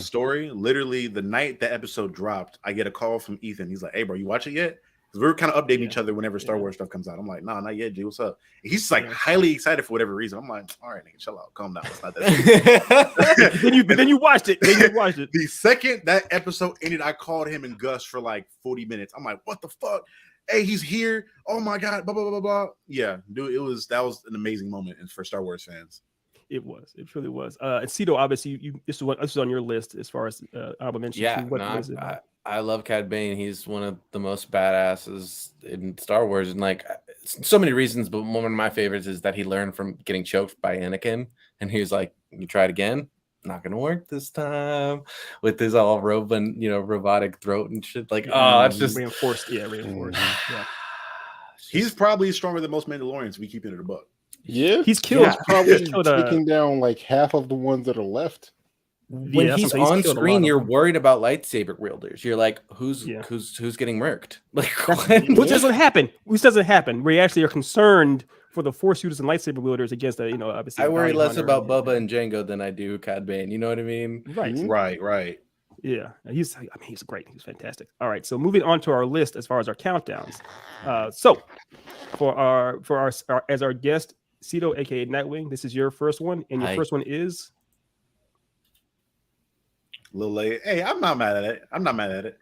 story. Literally, the night that episode dropped, I get a call from Ethan. He's like, "Hey, bro, you watch it yet?" Because we were kind of updating each other whenever Star Wars stuff comes out. I'm like, "Nah, not yet, G. What's up?" And he's like highly excited for whatever reason. I'm like, "All right, nigga, chill out, calm down. It's not that." then you watched it. The second that episode ended, I called him and Gus for like 40 minutes. I'm like, "What the fuck?" Hey, he's here. Oh my god, blah blah blah blah. Yeah, dude, that was an amazing moment for Star Wars fans. It truly was. And Cito, obviously, this is on your list as far as honorable mention. Yeah, I love Cad Bane. He's one of the most badasses in Star Wars, and like so many reasons. But one of my favorites is that he learned from getting choked by Anakin, and he was like, "You try it again." Not gonna work this time with his all robotic throat and shit. Like, it's just reinforced. Yeah. He's probably stronger than most Mandalorians. We keep it in the book. Yeah, he's killed. Probably taking down like half of the ones that are left. When he's on screen, you're worried about lightsaber wielders. You're like, who's getting murked? Like, which doesn't happen. We actually are concerned for the Force users and lightsaber wielders against obviously. I worry less about Bubba and Jango than I do Cad Bane. You know what I mean? Right. Yeah, he's great. He's fantastic. All right, so moving on to our list as far as our countdowns. So for our as our guest, Cito, aka Nightwing, this is your first one, and your first one is Little Leia. Hey, I'm not mad at it.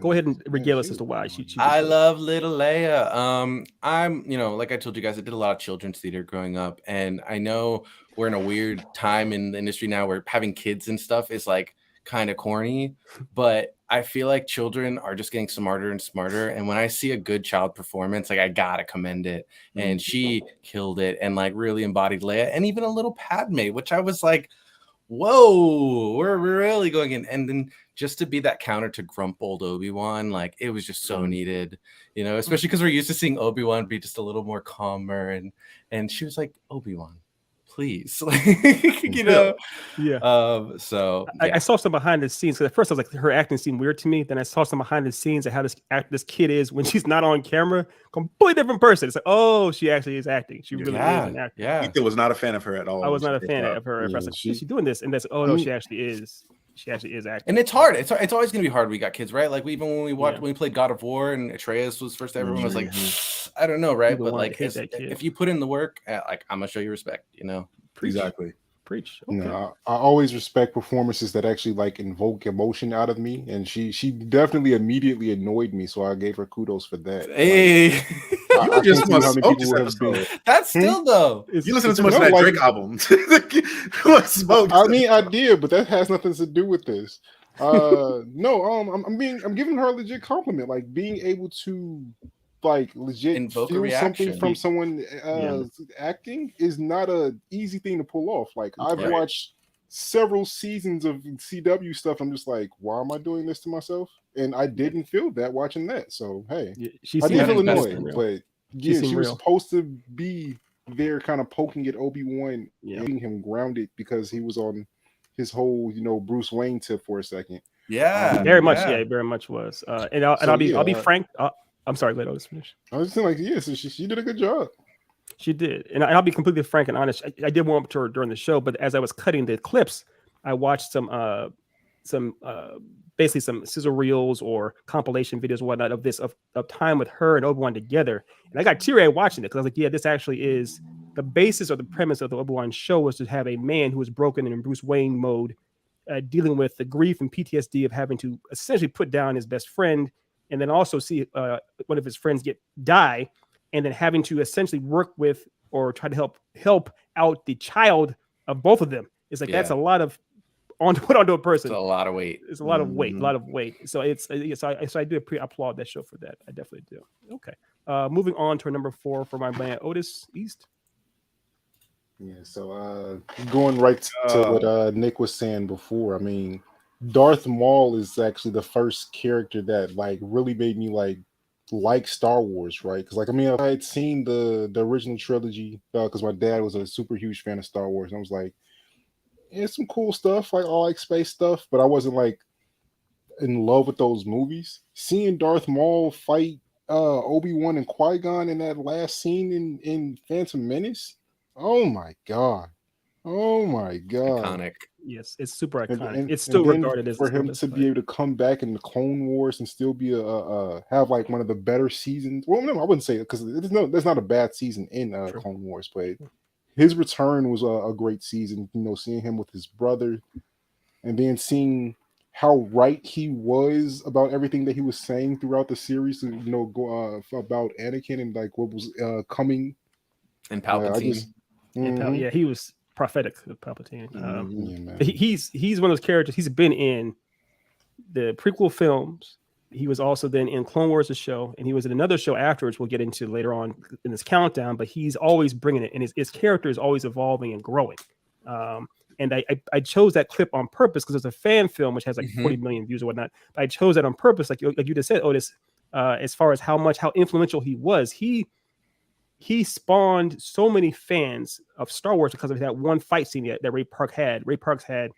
Go ahead and regale us as to why she I love Little Leia. I'm, like I told you guys, I did a lot of children's theater growing up, and I know we're in a weird time in the industry now where having kids and stuff is like kind of corny, but I feel like children are just getting smarter and smarter. And when I see a good child performance, like I gotta commend it. And she killed it and like really embodied Leia and even a little Padme, which I was like, whoa, we're really going in. And then just to be that counter to grump old Obi-Wan, like it was just so needed, you know, especially because we're used to seeing Obi-Wan be just a little more calmer. And she was like, Obi-Wan, please, you know. So I saw some behind the scenes because at first I was like, her acting seemed weird to me. Then I saw some behind the scenes of how this kid is when she's not on camera, completely different person. It's like, oh, she actually is acting. She really is an actor. Yeah, Ethan was not a fan of her at all. I was not a fan of her. I was like, she's doing this, and that's she actually is. She actually is acting. And it's hard. It's always gonna be hard. We got kids, right? Like when we played God of War and Atreus was first, everyone was like, I don't know, right? But like if you put in the work, like I'm gonna show you respect, you know. Exactly. Preach. Okay. I always respect performances that actually like invoke emotion out of me, and she definitely immediately annoyed me, so I gave her kudos for that. Hey, you were just how many people have been. That's still though. You listen to too much of that Drake album. I mean, I did, but that has nothing to do with this. No, I'm giving her a legit compliment, like being able to like legit invoke feel something from someone acting is not a easy thing to pull off. Like I've watched several seasons of CW stuff. I'm just like, why am I doing this to myself? And I didn't feel that watching that. So hey, I did feel annoyed, but she was supposed to be there, kind of poking at Obi-Wan, getting him grounded because he was on his whole, Bruce Wayne tip for a second. Yeah, very much. Yeah, very much was. And I'll be frank. I'm sorry, let us finish. I was just saying, like, so she did a good job. She did, and I'll be completely frank and honest. I did warm up to her during the show, but as I was cutting the clips, I watched some basically some sizzle reels or compilation videos, or whatnot of time with her and Obi-Wan together, and I got teary-eyed watching it because I was like, yeah, this actually is the basis or the premise of the Obi-Wan show, was to have a man who is broken and in Bruce Wayne mode, dealing with the grief and PTSD of having to essentially put down his best friend. And then also see one of his friends die, and then having to essentially work with or try to help out the child of both of them. It's like that's a lot of put onto a person. It's a lot of weight. It's a lot of weight. A lot of weight. So I do applaud that show for that. I definitely do. Okay. Moving on to number 4 for my man Otis East. Yeah. So going right to what Nick was saying before. I mean, Darth Maul is actually the first character that like really made me like Star Wars, right? Because like, I mean, I had seen the original trilogy because my dad was a super huge fan of Star Wars, and I was like, yeah, some cool stuff, like I like space stuff, but I wasn't like in love with those movies. Seeing Darth Maul fight Obi-Wan and Qui-Gon in that last scene in Phantom Menace, oh my god. Iconic. Yes, it's super iconic. And it's still regarded as for him to be able to come back in the Clone Wars and still be have like one of the better seasons. Well, no, I wouldn't say it because there's not a bad season in Clone Wars, but his return was a great season. Seeing him with his brother, and then seeing how right he was about everything that he was saying throughout the series, go about Anakin and like what was coming. And Palpatine. He was prophetic of Palpatine. He's one of those characters. He's been in the prequel films. He was also then in Clone Wars, the show, and he was in another show afterwards. We'll get into later on in this countdown. But he's always bringing it, and his character is always evolving and growing. And I chose that clip on purpose because it's a fan film which has like 40 million views or whatnot. But I chose that on purpose, like you just said, Otis. As far as how influential he was, he spawned so many fans of Star Wars because of that one fight scene that Ray Parks had. Ray Parks had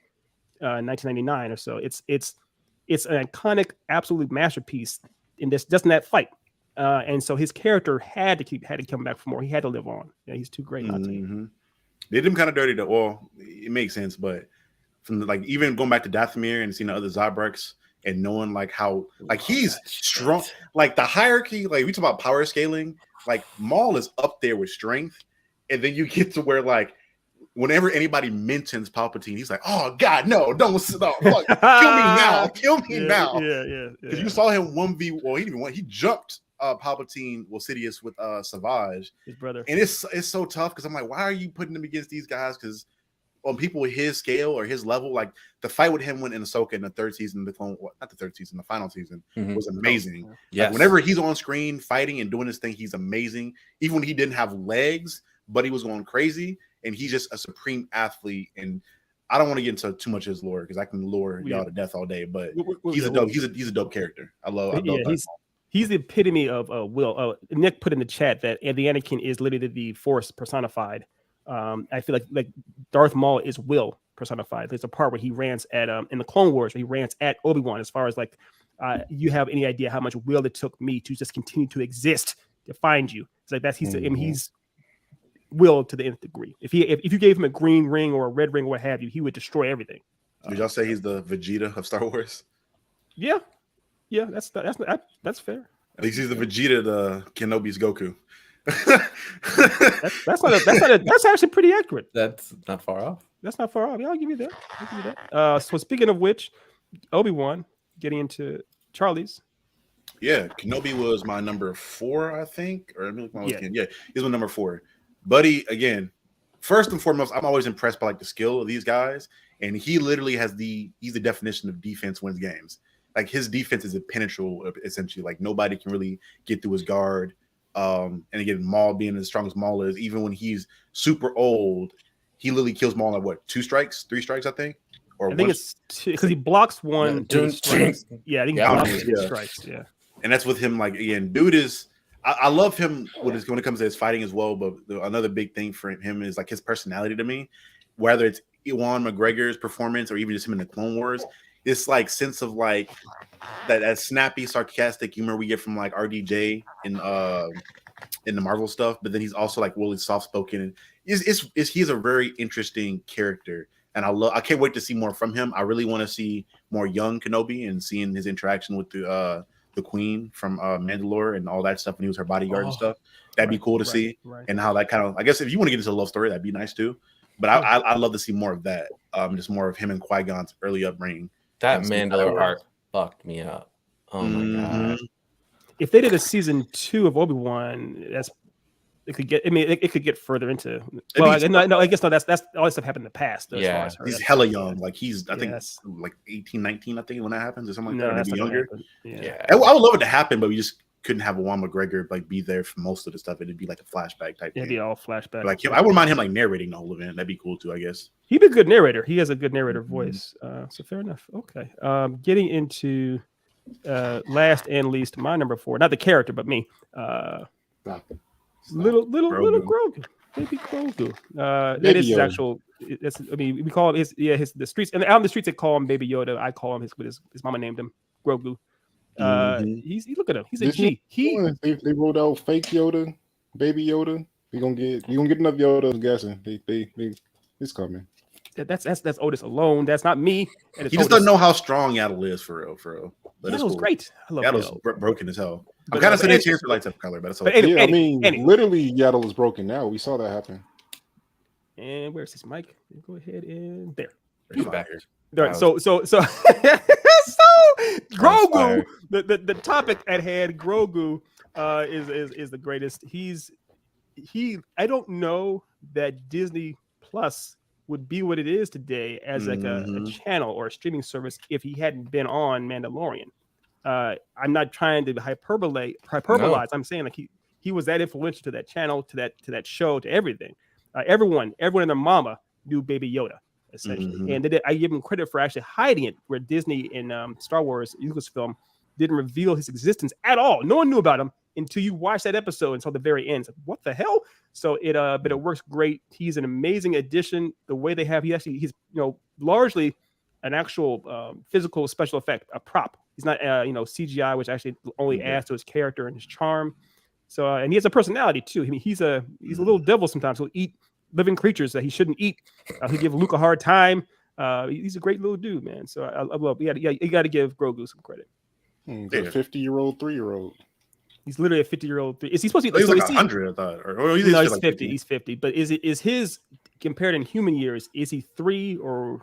1999 or so. It's an iconic, absolute masterpiece in that fight. And so his character had to come back for more. He had to live on. Yeah, he's too great not to. They did him kind of dirty though. Well, it makes sense, but from even going back to Dathomir and seeing the other Zybreks and knowing like how he's strong, like the hierarchy, like we talk about power scaling. Like Maul is up there with strength, and then you get to where like whenever anybody mentions Palpatine, he's like, "Oh God, no, don't stop! Like, kill me now!" Yeah. Because you saw him 1v. Well, he didn't even want. He jumped Palpatine, Sidious with Savage, his brother, and it's so tough because I'm like, why are you putting them against these guys? Because on people with his scale or his level. Like the fight with him when in Ahsoka in the third season, the final season was amazing. Yes. Like whenever he's on screen fighting and doing his thing, he's amazing. Even when he didn't have legs, but he was going crazy, and he's just a supreme athlete. And I don't want to get into too much of his lore because I can lure y'all to death all day. But he's a dope character. I love he's the epitome of Will. Nick put in the chat that the Anakin is literally the Force personified. I feel like Darth Maul is Will personified. There's a part where he rants at in the Clone Wars where he rants at Obi-Wan as far as like you have any idea how much will it took me to just continue to exist to find you. It's like he's Will to the nth degree. If you gave him a green ring or a red ring or what have you, he would destroy everything. Did y'all say he's the Vegeta of Star Wars? Yeah, that's fair. At least he's the Vegeta, the Kenobi's Goku. That's actually pretty accurate. That's not far off. That's not far off. Yeah, I'll give you that. So speaking of which, Obi-Wan getting into Charlie's. Yeah, Kenobi was my number 4, I think. Or he's my number 4. Buddy, again, first and foremost, I'm always impressed by like the skill of these guys, and he literally he's the definition of defense wins games. Like his defense is impenetrable, essentially. Like nobody can really get through his guard. And again, Maul being as strong as Maul is, even when he's super old, he literally kills Maul at what, 3 strikes, I think. Or I think it's because he blocks one. Yeah, I think he blocks 2 strikes. Yeah, and that's with him. Like again, dude is. I love him when it comes to his fighting as well. But another big thing for him is like his personality to me. Whether it's Ewan McGregor's performance or even just him in the Clone Wars, this like sense of like that snappy, sarcastic humor we get from like RDJ in the Marvel stuff. But then he's also like really soft spoken. He's a very interesting character, and I can't wait to see more from him. I really want to see more young Kenobi and seeing his interaction with the Queen from Mandalore and all that stuff when he was her bodyguard and stuff. That'd be cool to see. And how that kind of, I guess if you want to get into a love story, that'd be nice too. But I'd love to see more of that. Just more of him and Qui-Gon's early upbringing. That Mandalore arc fucked me up. Oh my god! If they did a season 2 of Obi-Wan, it could get further into. Well, I guess that's all this stuff happened in the past. Though, yeah, he's hella young. Like he's, I think, like 18, 19. I think when that happens or something like that. Maybe younger. Yeah, I would love it to happen, but we just couldn't have Ewan McGregor like be there for most of the stuff. It'd be like a flashback type. It'd be all flashback. Like I wouldn't mind him like narrating the whole event. That'd be cool too, I guess. He'd be a good narrator. He has a good narrator voice. So fair enough. Okay. Getting into last and least, my number 4, not the character, but me. Little Grogu, baby Grogu. That is his actual. We call it the streets, and out in the streets they call him Baby Yoda. I call him his mama named him Grogu. Look at him. He's a G. They rolled out fake Yoda, Baby Yoda. We gonna get enough Yoda. I'm guessing. It's coming. That's Otis alone. That's not me. He just doesn't know how strong Yaddle is for real. But Yaddle's great. I love Yaddle's broken as hell. I'm kind of sitting here for lights up color, but it's okay. Literally, Yaddle is broken now. We saw that happen. And where's this mic? Go ahead and there. He's back here. Right, so Grogu. The topic at hand, Grogu, is the greatest. I don't know that Disney Plus would be what it is today as like a channel or a streaming service if he hadn't been on Mandalorian. I'm not trying to hyperbolize. No. I'm saying like he was that influential to that channel, to that show, to everything. Everyone and their mama knew Baby Yoda essentially, and I give him credit for actually hiding it. Where Disney in Star Wars Lucasfilm didn't reveal his existence at all. No one knew about him until you watch that episode until the very end. Like, what the hell? So but it works great. He's an amazing addition. The way they have, he's largely an actual physical special effect, a prop. He's not CGI, which actually only adds to his character and his charm. So and he has a personality too. I mean, he's a little devil sometimes. He'll eat living creatures that he shouldn't eat. He'll give Luke a hard time. He's a great little dude, man. So I love. You got to give Grogu some credit. He's a 50-year-old, 3-year-old. He's literally a 50-year-old. Is he supposed to be? He's like 100, I thought. Or he's he's like 50. He's 50. But is his compared in human years? Is he 3 or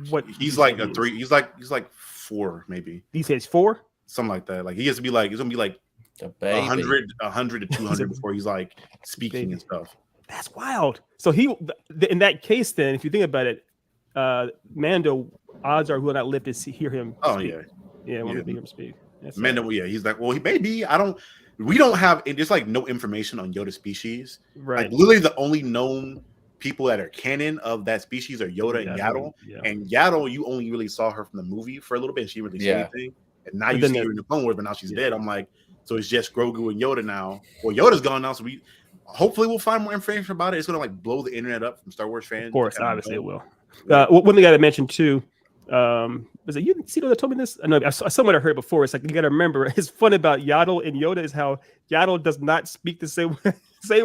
what? He's like a 3. He's like 4 maybe. He says 4. Something like that. Like he has to be like it's gonna be like 100 to 200 before he's like speaking and stuff. That's wild. So in that case, then, if you think about it, Mando, odds are will not live to hear him speak. Yeah, won't hear him speak. Mando, he's like, well, he may be. We don't have. There's like no information on Yoda species. Right. Like literally, the only known people that are canon of that species are Yoda and Yaddle. Yeah. And Yaddle, you only really saw her from the movie for a little bit. And she didn't really say anything. And now you see her in the Clone Wars, but now she's dead. I'm like, so it's just Grogu and Yoda now. Well, Yoda's gone now, so hopefully we'll find more information about it. It's gonna like blow the internet up from Star Wars fans. Of course, obviously it will. One thing I gotta mention too. Was it you that told me this? No, I somewhere heard it before. It's like you gotta remember. It's fun about Yaddle and Yoda is how Yaddle does not speak the same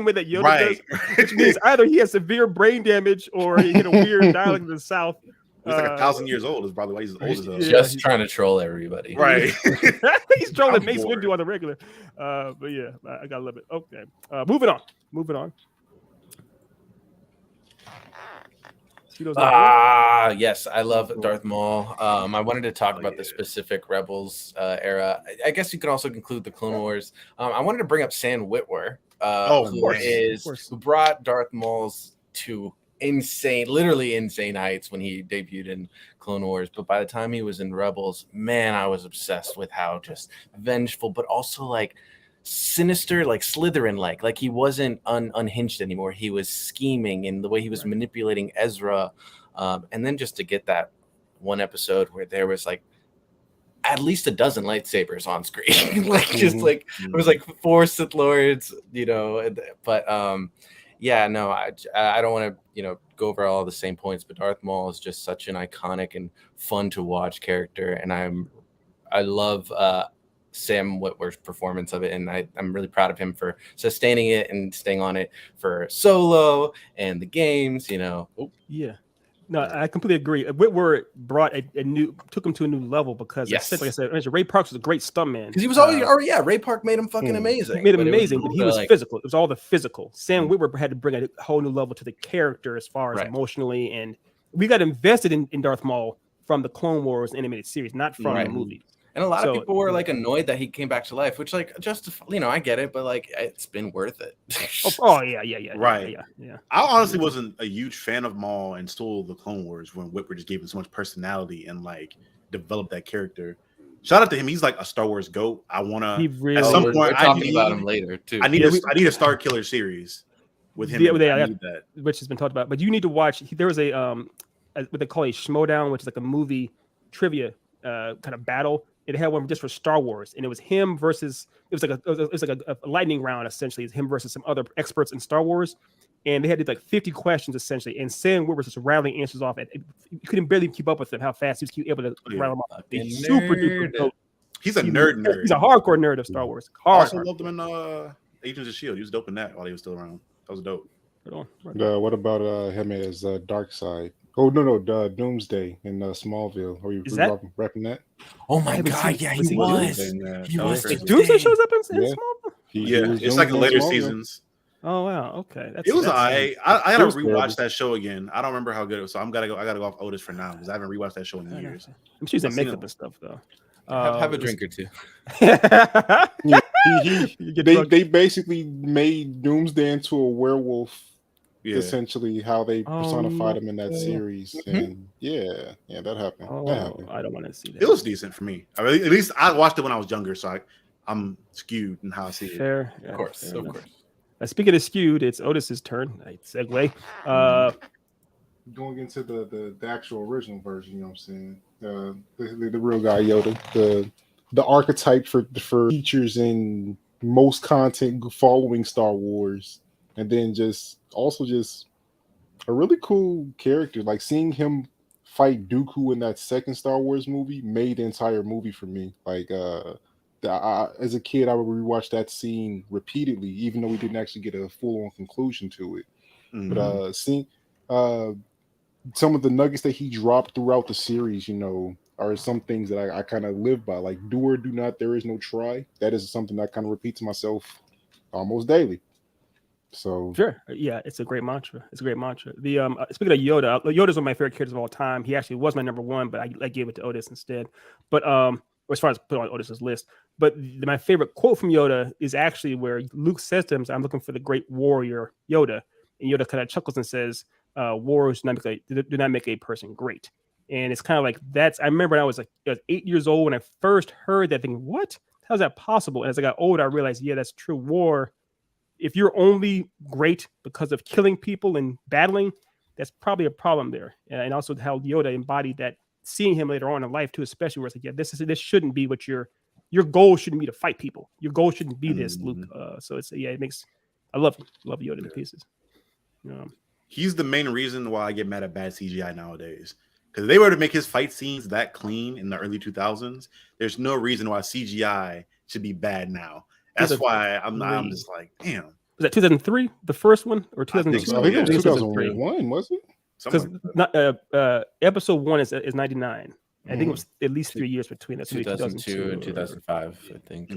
way that Yoda does, which means either he has severe brain damage or he hit a weird dialect in the South. He's like 1,000 years old. Is probably why he's old as hell. Just trying to troll everybody, right? He's trolling Mace Windu on the regular. But yeah, I gotta love it. Okay, moving on. Yes, I love Darth Maul. I wanted to talk about the specific Rebels era. I guess you could also include the Clone Wars. I wanted to bring up Sam Witwer, who brought Darth Maul's to literally insane heights when he debuted in Clone Wars. But by the time he was in Rebels, man, I was obsessed with how just vengeful, but also like sinister, like Slytherin, like he wasn't unhinged anymore. He was scheming in the way he was manipulating Ezra, and then just to get that one episode where there was like at least a dozen lightsabers on screen, like just like it was like 4 Sith Lords, but I don't want to go over all the same points, but Darth Maul is just such an iconic and fun to watch character, and I love Sam Witwer's performance of it, and I'm really proud of him for sustaining it and staying on it for Solo and the games. Yeah, no, I completely agree. Witwer brought took him to a new level because, like I said, Ray Park was a great stuntman because he was Ray Park made him fucking amazing. He made him amazing, but he was physical. It was all the physical. Sam Witwer had to bring a whole new level to the character as far as emotionally, and we got invested in Darth Maul from the Clone Wars animated series, not from the movie. And a lot of people were like annoyed that he came back to life, which like I get it, but like it's been worth it. Right. Yeah. I honestly wasn't a huge fan of Maul until the Clone Wars when Whitwer just gave him so much personality and like developed that character. Shout out to him. He's like a Star Wars GOAT. I want to at some point. We're talking about him later too. I need a Star Killer series with him. That, which has been talked about. But you need to watch. There was a what they call a Schmodown, which is like a movie trivia kind of battle. It had one just for Star Wars, and it was him versus it was like a lightning round essentially. It's him versus some other experts in Star Wars, and they had like 50 questions essentially. And Sam Witwer was just rattling answers off, and you couldn't barely keep up with him. How fast he was able to rattle them off. He's super duper. He's a nerd. He's a hardcore nerd of Star Wars. I also loved him in Agents of S.H.I.E.L.D. He was dope in that while he was still around. That was dope. What about him as Dark Side? Oh no, Doomsday in Smallville. Are you repping that? Oh my god, yeah, he was. He was. Doomsday shows up in Smallville. It's like the later seasons. Oh wow, okay. It was I gotta rewatch that show again. I don't remember how good it was, so I gotta go off Otis for now because I haven't rewatched that show in years. I'm sure he's in makeup and stuff though. Have a drink or two. They basically made Doomsday into a werewolf. Yeah. Essentially, how they personified him in that series, and that happened. That happened. I don't want to see that. It was decent for me. I mean, at least I watched it when I was younger, so I'm skewed in how I see it. Fair, of course. Speaking of skewed, it's Otis's turn. Segue. Going into the actual original version, you know what I'm saying? The real guy Yoda, the archetype for features in most content following Star Wars. And then just a really cool character. Like seeing him fight Dooku in that second Star Wars movie made the entire movie for me. Like as a kid, I would rewatch that scene repeatedly, even though we didn't actually get a full-on conclusion to it. Mm-hmm. But seeing some of the nuggets that he dropped throughout the series, are some things that I kind of live by. Like do or do not, there is no try. That is something that kind of repeats to myself almost daily. So sure, yeah, it's a great mantra. The speaking of Yoda, Yoda's one of my favorite characters of all time. He actually was my number one, but I gave it to Otis instead. But as far as put on Otis's list, but my favorite quote from Yoda is actually where Luke says to him, "I'm looking for the great warrior Yoda," and Yoda kind of chuckles and says, wars do not make a person great. And it's kind of like that's. I remember when I was 8 years old when I first heard that thing. What? How's that possible? And as I got older, I realized, yeah, that's true. War. If you're only great because of killing people and battling, that's probably a problem there. And also how Yoda embodied that. Seeing him later on in life too, especially where it's like, yeah, this shouldn't be what your goal shouldn't be to fight people. Your goal shouldn't be this, Luke. So it's it makes. I love Yoda to pieces. He's the main reason why I get mad at bad CGI nowadays. Because if they were to make his fight scenes that clean in the early 2000s, there's no reason why CGI should be bad now. That's why I'm just like, damn. Was that 2003, the first one, or 2002? I think it was 2001, wasn't it? Because episode 1 is 99. I think it was at least 3 years between us. 2002 and 2005, I think.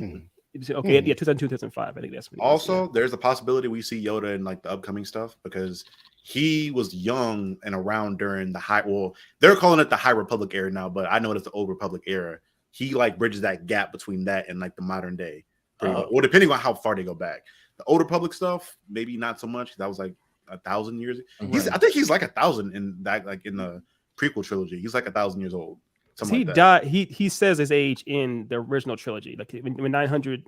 Okay, yeah, 2002, 2005. I think that's. Also, there's a possibility we see Yoda in like the upcoming stuff because he was young and around during the they're calling it the High Republic era now, but I know it's the Old Republic era. He like bridges that gap between that and like the modern day, or depending on how far they go back. The Old Republic stuff, maybe not so much. That was like 1,000 years. Right. I think he's like 1,000 in that, like in the prequel trilogy. He's like 1,000 years old. He died. He says his age in the original trilogy, like when 900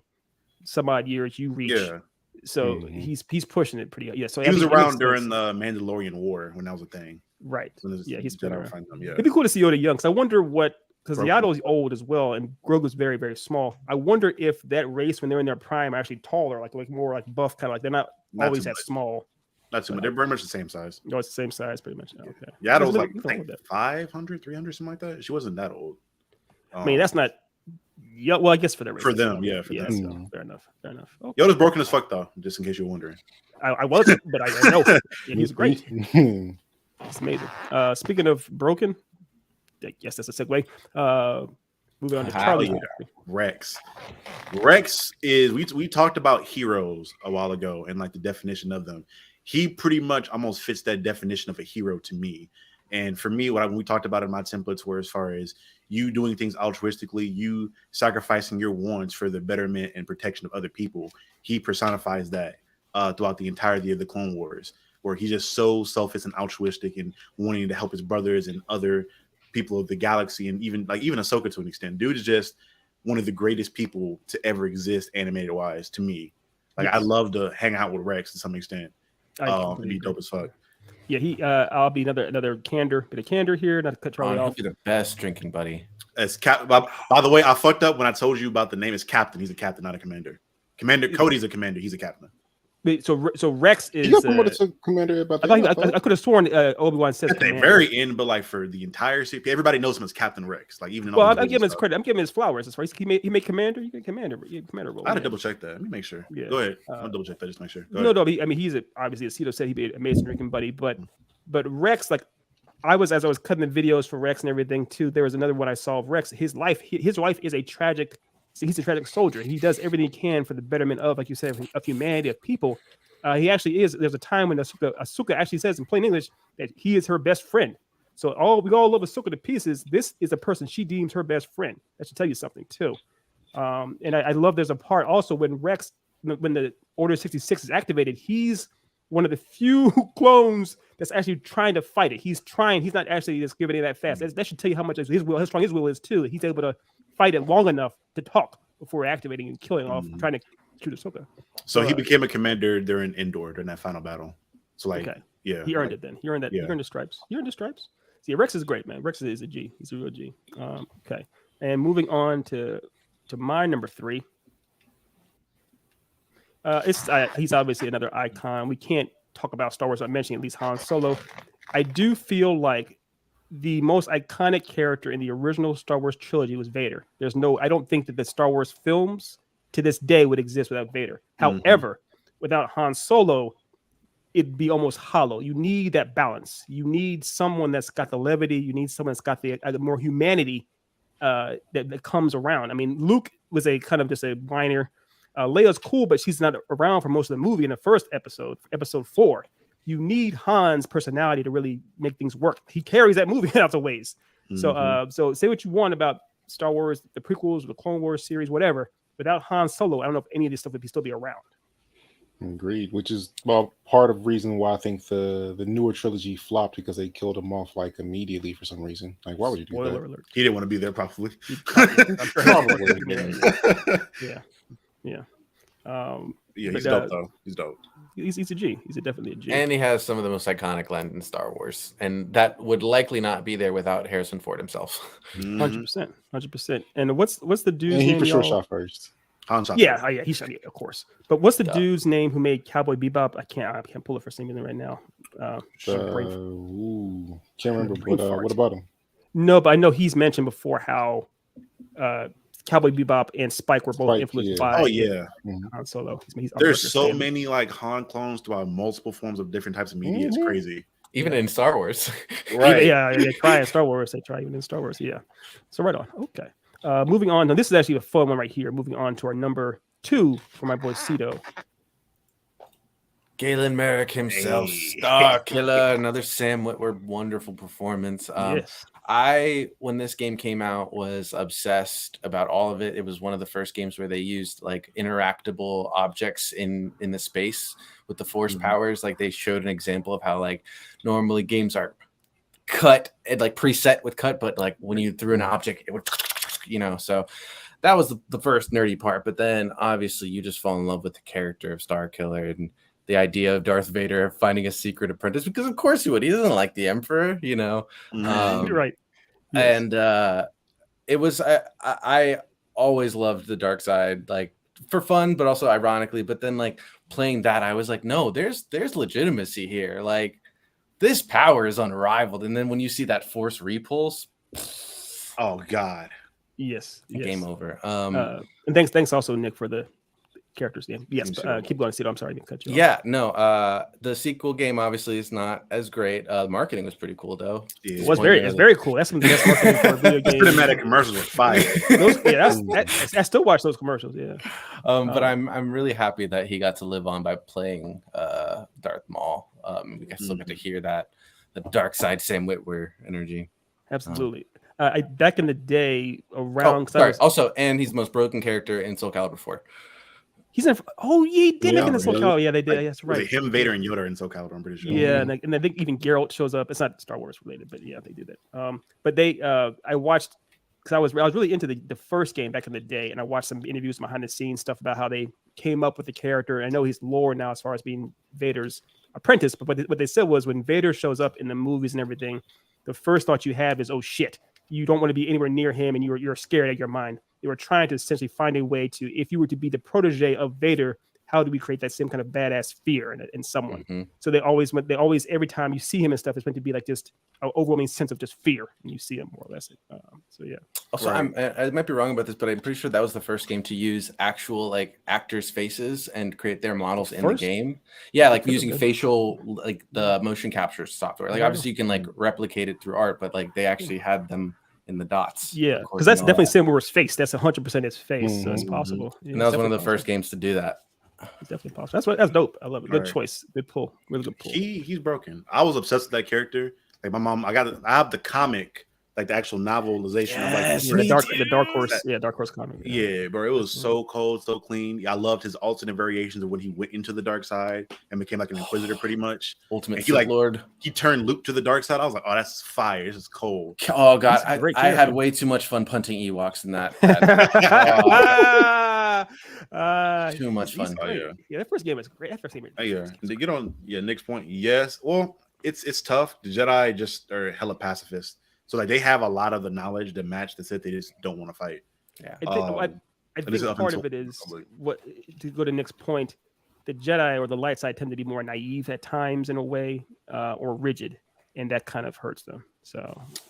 some odd years you reach. Yeah. So he's pushing it pretty. Yeah. So he was around during the Mandalorian War when that was a thing. Right. Yeah, he's been around. Yeah. It'd be cool to see Yoda young. Because I wonder because Yaddle's old as well, and Grogu's very, very small. I wonder if that race, when they're in their prime, are actually taller, like more like buff, kind of like they're not always that small. Not too much. They're very much the same size. No, it's the same size, pretty much. Okay. Yaddle's like 500, 300, something like that. She wasn't that old. I mean, that's not. Yeah, well, I guess for the race. For them, yeah. For them. So, fair enough. Okay. Yoda's broken as fuck, though, just in case you're wondering. I wasn't, but I know. And he's great. It's amazing. Speaking of broken, I guess that's a segue. Moving on to Charlie. Rex. Rex is, we talked about heroes a while ago and like the definition of them. He pretty much almost fits that definition of a hero to me. And for me, when we talked about in my templates were as far as you doing things altruistically, you sacrificing your wants for the betterment and protection of other people. He personifies that throughout the entirety of the Clone Wars, where he's just so selfish and altruistic and wanting to help his brothers and other people of the galaxy, and even Ahsoka to an extent. Dude is just one of the greatest people to ever exist, animated wise, to me. Like I love to hang out with Rex to some extent. It'd be dope as fuck. Yeah, I'll be another bit of candor here, not to cut Charlie off. He'll be the best drinking buddy. By the way, I fucked up when I told you about the name. It's Captain. He's a captain, not a commander. Commander Cody's a commander. He's a captain. So Rex is. You got promoted to commander about that. I could have sworn Obi-Wan says at the very end, but like for the entire CP, everybody knows him as Captain Rex. Like even. Well, I'm giving him his credit. I'm giving him his flowers. That's right. He made commander. You get commander. Commander role. I had to double check that. Let me make sure. Yeah. Go ahead. I'll double check that. Just make sure. No. I mean, he's obviously, as Cito said, he'd be an amazing drinking buddy. But Rex, like as I was cutting the videos for Rex and everything too, there was another one I saw of Rex. His life is a tragic. He's a tragic soldier. He does everything he can for the betterment of, like you said, of humanity, of people. He actually is. There's a time when Ahsoka actually says in plain English that he is her best friend. So we all love Ahsoka to pieces. This is a person she deems her best friend. That should tell you something too. And I love there's a part also when the Order 66 is activated, he's one of the few clones that's actually trying to fight it. He's trying. He's not actually just giving it that fast. That should tell you how much how strong his will is too. He's able to fight it long enough to talk before activating and killing off, trying to shoot Ahsoka. So he became a commander during that final battle. So yeah, he earned it then. He earned that. Yeah. He earned the stripes. See, Rex is great, man. Rex is a G. He's a real G. Okay, and moving on to my number 3. He's obviously another icon. We can't talk about Star Wars without mentioning at least Han Solo. I do feel like the most iconic character in the original Star Wars trilogy was Vader. I don't think that the Star Wars films to this day would exist without Vader. However, without Han Solo, it'd be almost hollow. You need that balance. You need someone that's got the levity. You need someone that's got the more humanity that comes around. I mean, Luke was a kind of just a minor. Leia's cool, but she's not around for most of the movie in the first episode 4. You need Han's personality to really make things work. He carries that movie out the ways. So say what you want about Star Wars, the prequels, the Clone Wars series, whatever. Without Han Solo, I don't know if any of this stuff would still be around. Agreed. Which is part of the reason why I think the newer trilogy flopped, because they killed him off like immediately for some reason. Like, why would you do Spoiler that? alert. He didn't want to be there, probably. I'm sure Probably. Yeah. Yeah, But, he's dope though. He's dope. He's a G. He's definitely a G. And he has some of the most iconic lines in Star Wars, and that would likely not be there without Harrison Ford himself. 100%, 100%. And what's the dude's And he name? for sure y'all? shot first. Han shot Yeah, first. yeah, he shot, of course. But what's the Duh. dude's name who made Cowboy Bebop? I can't pull it for some reason right now. Can't remember. brain But fart. what about him? No, but I know he's mentioned before how Cowboy Bebop and Spike were both Spike, influenced yeah. by Oh yeah, Han Solo. He's there's Unbreaker so fan. many like Han clones throughout multiple forms of different types of media. It's Mhm. crazy. Even in Star Wars. Even- yeah, they try in Star Wars. They try even in Star Wars. Yeah. So right on. Okay. Moving on. Now this is actually a fun one right here. Moving on to our number 2 for my boy Cito. Galen Merrick himself, Hey. Star Killer, another Sam Witwer wonderful performance. Yes. When this game came out, was obsessed about all of it. It was one of the first games where they used like interactable objects in the space with the force powers. Like they showed an example of how like normally games are cut and like preset with cut, but like when you threw an object, it would, so that was the first nerdy part. But then obviously you just fall in love with the character of Star Killer and the idea of Darth Vader finding a secret apprentice, because of course he would. He doesn't like the Emperor, You're right. Yes. And it was I always loved the dark side, like for fun, but also ironically. But then like playing that, I was like, no, there's legitimacy here. Like this power is unrivaled. And then when you see that force repulse, Oh God. Yes. game over. And thanks also Nick for the character's name. Yes. Seems But, so. keep going, Cito. I'm sorry to cut you off. Yeah, no. The sequel game obviously is not as great. Marketing was pretty cool though. Yeah. It was very cool. That's some of the best marketing for a video game. Cinematic commercials were fire. I still watch those commercials. Yeah. But I'm really happy that he got to live on by playing Darth Maul. We still got to hear that the dark side Sam Witwer energy. Absolutely. I back in the day around. Also, and he's the most broken character in Soul Calibur 4. He's in. Oh, yeah, he did make it in Soul really? Calibur. Yeah, they did. Like, That's was right. it him, Vader, and Yoda in Soul Calibur? I'm pretty sure. Yeah, and I think even Geralt shows up. It's not Star Wars related, but yeah, they do that. But they, I watched because I was really into the first game back in the day, and I watched some interviews behind the scenes stuff about how they came up with the character. And I know he's lore now as far as being Vader's apprentice, but what they said was when Vader shows up in the movies and everything, the first thought you have is, oh shit, you don't want to be anywhere near him, and you're scared out of your mind. They were trying to essentially find a way to, if you were to be the protege of Vader, how do we create that same kind of badass fear in someone? Mm-hmm. So they always every time you see him and stuff, it's meant to be like just an overwhelming sense of just fear when you see him, more or less. So yeah. Also, I might be wrong about this, but I'm pretty sure that was the first game to use actual like actors' faces and create their models in the game. Yeah, like using facial, like the motion capture software. Like obviously you can like replicate it through art, but like they actually had them in the dots. Yeah, because that's definitely Sam Witwer's face. That's 100% his face, so it's possible. Yeah, and that was one of the first games to do that. It's definitely possible. That's dope. I love it. Good choice. Good pull. Really good pull. He's broken. I was obsessed with that character. Like my mom, I have the comic, like the actual novelization of like the Dark Horse. Yeah, Dark Horse comic. Yeah, bro, it was so cold, so clean. I loved his alternate variations of when he went into the dark side and became like an Inquisitor, pretty much. Ultimate Sith Lord. He turned Luke to the dark side. I was like, oh, that's fire. This is cold. Oh god, I had way too much fun punting Ewoks in that. Too much fun. Oh, yeah. Yeah, that first game was great. That first game was great. Yeah, to get on Nick's point, yes. Well, it's tough. The Jedi just are hella pacifists. So like they have a lot of the knowledge to match the Sith. They just don't want to fight. Yeah. I think part of it is what, to go to Nick's point, the Jedi or the light side tend to be more naive at times in a way, or rigid, and that kind of hurts them. So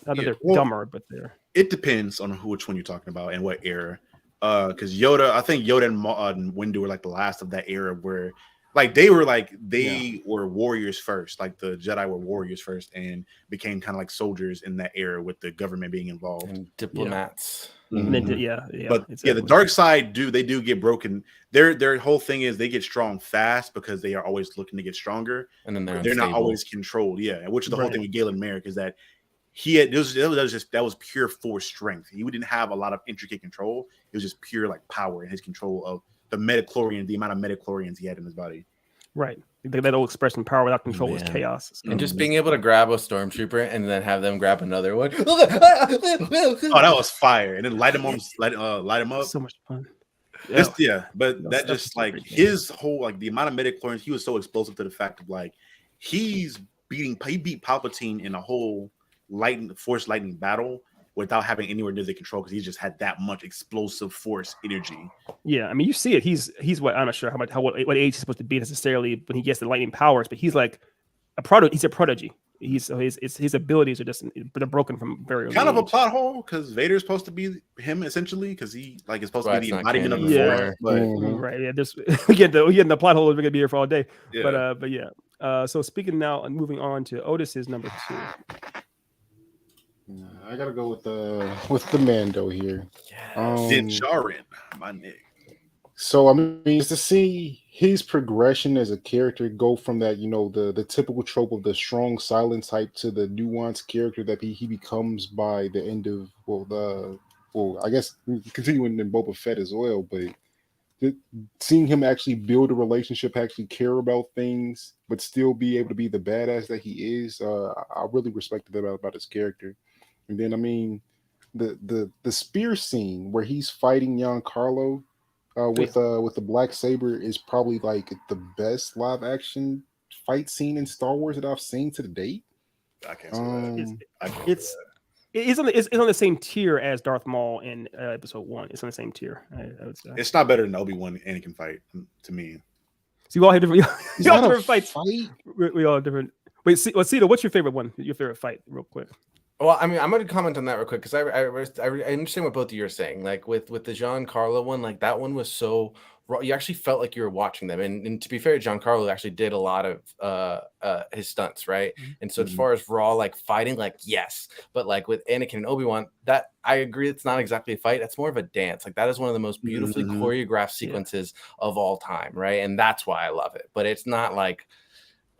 not that they're dumber, but they're. It depends on which one you're talking about and what era. Because Yoda, I think Yoda and Windu were like the last of that era where, like, they were warriors first. Like the Jedi were warriors first and became kind of like soldiers in that era with the government being involved and diplomats. Mm-hmm. But the dark side they do get broken. Their whole thing is they get strong fast because they are always looking to get stronger, and then they're not always controlled. Yeah, which is the whole thing with Galen Merrick is that that was pure force strength. He didn't have a lot of intricate control. It was just pure like power and his control of the amount of midichlorians he had in his body. Right. That old expression, power without control is Man. chaos. So, And just being able to grab a stormtrooper and then have them grab another one. Oh, that was fire! And then light him up. so much fun. But No, that stuff just is like great, man. his whole like the amount of midichlorians, he was so explosive to the fact of like he beat Palpatine in a whole force lightning battle without having anywhere near the control because he just had that much explosive force energy. Yeah, I mean, you see it. He's what I'm not sure what age he's supposed to be necessarily when he gets the lightning powers, but he's like he's a prodigy. His abilities are just they're broken from very early Kind of a age. plot hole because Vader's supposed to be him essentially because he like is supposed to be the Right, it's not embodiment of the canon force. anymore. But Right. Yeah. There's we get the plot hole. We're gonna be here for all day. yeah. But yeah. So speaking now and moving on to Otis's number 2. I gotta go with the Mando here. Din Djarin, my nigga. So I mean, just to see his progression as a character go from that, the typical trope of the strong silent type to the nuanced character that he becomes by the end of I guess continuing in Boba Fett as well, but seeing him actually build a relationship, actually care about things, but still be able to be the badass that he is, I really respected that about his character. And then I mean, the spear scene where he's fighting Giancarlo with the black saber is probably like the best live action fight scene in Star Wars that I've seen to the date. I can't say that. It's on the same tier as Darth Maul in Episode 1. It's on the same tier. I would say It's not better than Obi-Wan Anakin fight to me. So you all have different. You all have different fights. Fight? We all have different. Wait, Cito, what's your favorite one? Your favorite fight, real quick. Well, I mean, I'm going to comment on that real quick because I understand what both of you are saying. Like with the Giancarlo one, like that one was so raw. You actually felt like you were watching them. And to be fair, Giancarlo actually did a lot of his stunts, right? And so as far as raw like fighting, like yes, but like with Anakin and Obi-Wan, that I agree, it's not exactly a fight. That's more of a dance. Like that is one of the most beautifully choreographed sequences of all time, right? And that's why I love it. But it's not like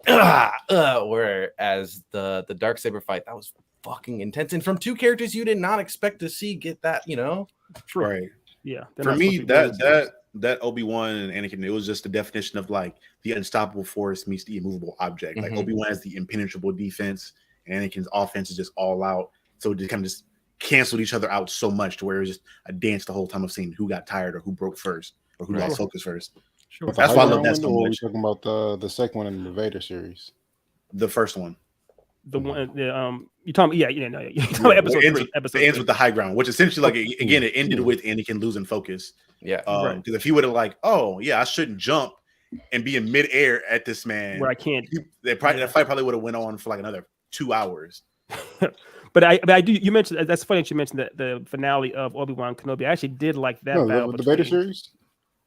whereas the Darksaber fight, that was fucking intense, and from two characters you did not expect to see get that, True. Right. Yeah. For me, that Obi-Wan and Anakin, it was just the definition of like the unstoppable force meets the immovable object. Like Obi-Wan has the impenetrable defense, and Anakin's offense is just all out. So it kind of just canceled each other out so much to where it was just a dance the whole time of seeing who got tired or who broke first or who lost focus first. Sure. That's why I love that so Or are we much. talking about the second one in the Vader series? The first one. The one, you talking? Yeah, you're talking about episode 3. Episode it ends 3. with the high ground, which essentially, like, again, it ended with Anakin losing focus. Yeah, because if he would have like, oh yeah, I shouldn't jump and be in midair at this man, where I can't. That fight probably would have went on for like another 2 hours. But I do. You mentioned that's funny that you mentioned the finale of Obi-Wan Kenobi. I actually did like that battle. The Vader series.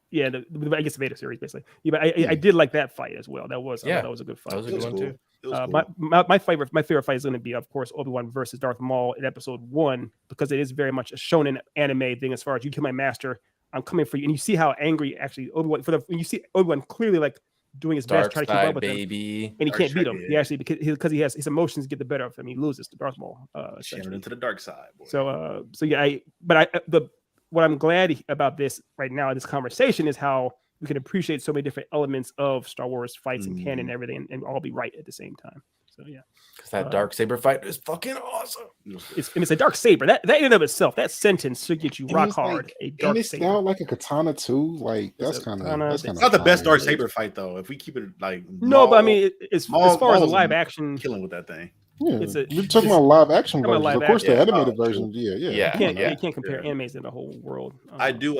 Yeah, I guess the Vader series basically. Yeah, but I did like that fight as well. That was that was a good fight. That was a good one too. Cool. My favorite fight is going to be, of course, Obi-Wan versus Darth Maul in Episode 1 because it is very much a shonen anime thing as far as you kill my master, I'm coming for you, and you see how angry actually Obi-Wan when you see Obi-Wan clearly like doing his best trying to keep up with him, and he can't beat him. He actually because he has his emotions get the better of him, he loses to Darth Maul. Channeled into the dark side. Boy. So yeah, what I'm glad about this right now, this conversation, is how we can appreciate so many different elements of Star Wars fights and canon and everything, and all be right at the same time. So yeah, because that Darksaber fight is fucking awesome. It's a dark saber. That in and of itself, that sentence should get you rock hard. Like, a dark it's saber. now like a katana too. Like that's kind of. It's not the best Darksaber fight though. If we keep it like no, but I mean, as far as a live action, killing with that thing. Yeah, you're talking about live action versions. Of course, the animated version. You can't compare animes in the whole world. I do.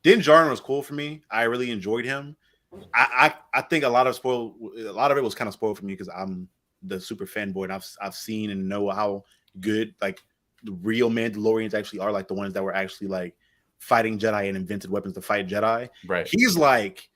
Din Djarin was cool for me. I really enjoyed him. I think a lot of it was kind of spoiled for me because I'm the super fanboy, and I've seen and know how good like the real Mandalorians actually are, like the ones that were actually like fighting Jedi and invented weapons to fight Jedi. Right. He's like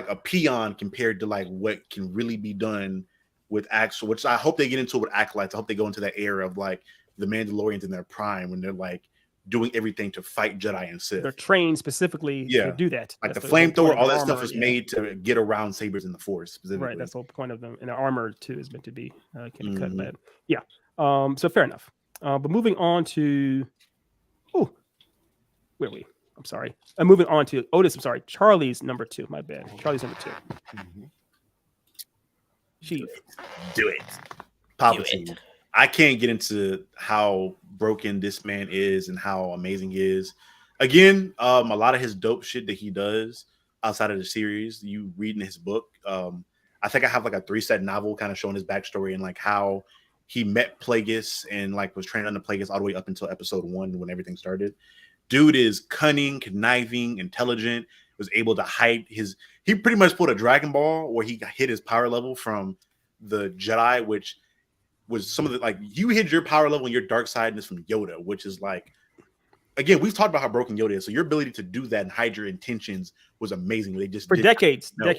a peon compared to like what can really be done with actual, which I hope they get into with acolytes. I hope they go into that era of like the Mandalorians in their prime when they're like doing everything to fight Jedi and Sith. They're trained specifically to do that. Like the flamethrower, all that stuff is made to get around sabers in the Force. Specifically. Right, that's the whole point of them. And the armor too is meant to be cut. But yeah, so fair enough. But moving on to where are we? I'm sorry. I'm moving on to Otis. I'm sorry. Charlie's number 2. My bad. Charlie's number 2. Chief. Do it. Palpatine. I can't get into how broken this man is and how amazing he is. Again, a lot of his dope shit that he does outside of the series, you read in his book. I think I have like a 3-set novel kind of showing his backstory and like how he met Plagueis and like was trained under Plagueis all the way up until episode 1 when everything started. Dude is cunning, conniving, intelligent, was able to hide he pretty much pulled a Dragon Ball where he hit his power level from the Jedi, which was some of the, like, you hit your power level and your dark side and it's from Yoda, which is like, again, we've talked about how broken Yoda is. So your ability to do that and hide your intentions was amazing. They just for decades and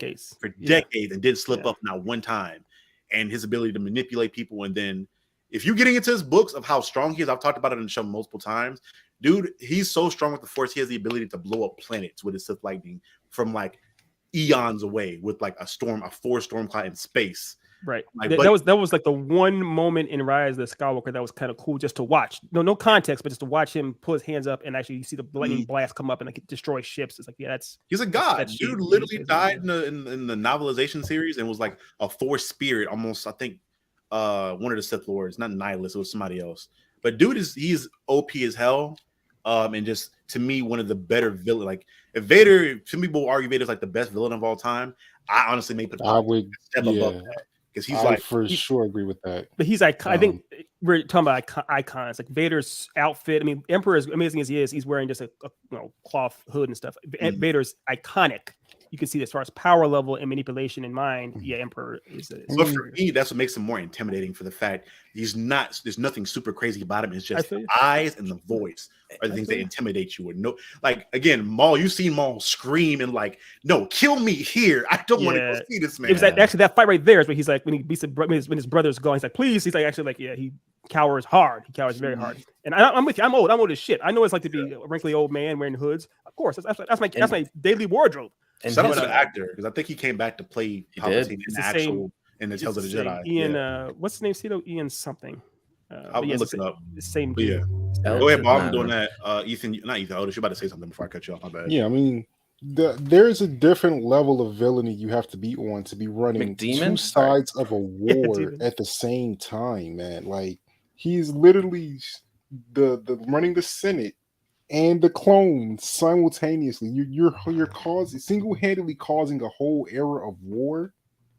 didn't slip up not one time. And his ability to manipulate people. And then if you're getting into his books of how strong he is, I've talked about it in the show multiple times. Dude, he's so strong with the Force. He has the ability to blow up planets with his Sith lightning from like eons away with like a 4 storm cloud in space. Right. Like, that was like the one moment in Rise of the Skywalker that was kind of cool just to watch. No context, but just to watch him pull his hands up and actually you see the lightning blast come up and like destroy ships. It's like, yeah, he's a god. Dude literally died in the novelization series and was like a Force spirit almost. I think one of the Sith Lords, not Nihilus, it was somebody else. But dude he's OP as hell. And just to me, one of the better villain. Like if Vader, some people argue Vader's like the best villain of all time. I honestly may put step above that. Because he's sure agree with that. But he's like, I think we're talking about icons like Vader's outfit. I mean, Emperor, as amazing as he is, he's wearing just a cloth hood and stuff. Vader's iconic. You can see as far as power level and manipulation in mind. Yeah, Emperor is. But for me, that's what makes him more intimidating. For the fact he's not. There's nothing super crazy about him. It's just the eyes and the voice are the things that intimidate you. And like again, Maul. You've seen Maul scream and like, no, kill me here. I don't want to go see this man. It was actually that fight right there is where he's like when he beats when his brother's gone. He's like, please. He's like actually like he cowers hard. He cowers very hard. And I'm with you. I'm old as shit. I know it's like to be a wrinkly old man wearing hoods. Of course, that's my daily wardrobe. And shout out to the actor because I think he came back to play Palpatine in the Tales of the Jedi. Ian, what's his name? Cito? Ian something. I'm looking up. The same. But yeah. Go ahead, Bob. I'm doing that. Ethan, not Ethan. Otis, you're about to say something before I cut you off. My bad. Yeah, I mean, there's a different level of villainy you have to be on to be running two sides of a war at the same time, man. Like he's literally the running the Senate and the clones simultaneously. You're single-handedly causing a whole era of war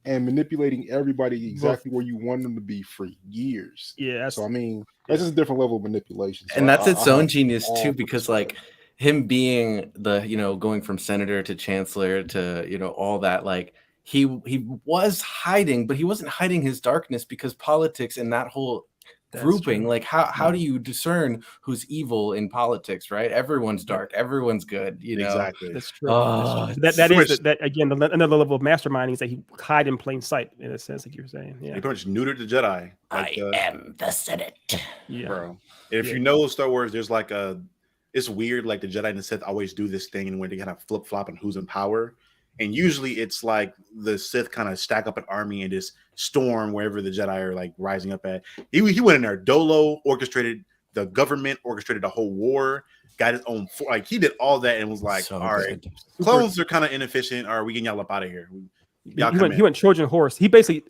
and manipulating everybody exactly where you want them to be for years. Yeah. So I mean, that's just a different level of manipulation. So and that's its own genius too, because like him being the going from senator to chancellor to all that, like he was hiding, but he wasn't hiding his darkness because politics and that whole grouping, like how do you discern who's evil in politics, right? Everyone's dark, everyone's good, exactly. That's true. That is again another level of masterminding is that he hide in plain sight in a sense, like you were saying. Yeah, he pretty much neutered the Jedi. Like, I am the Senate. Yeah, bro. If you know Star Wars, there's like it's weird, like the Jedi and the Sith always do this thing and when they kind of flip flop on who's in power. And usually it's like the Sith kind of stack up an army and just storm wherever the Jedi are like rising up at. He went in there, Dolo orchestrated the government, orchestrated the whole war, got his own like he did all that and was like, all right, clones are kind of inefficient. All right, we can y'all up out of here. He went Trojan horse. He basically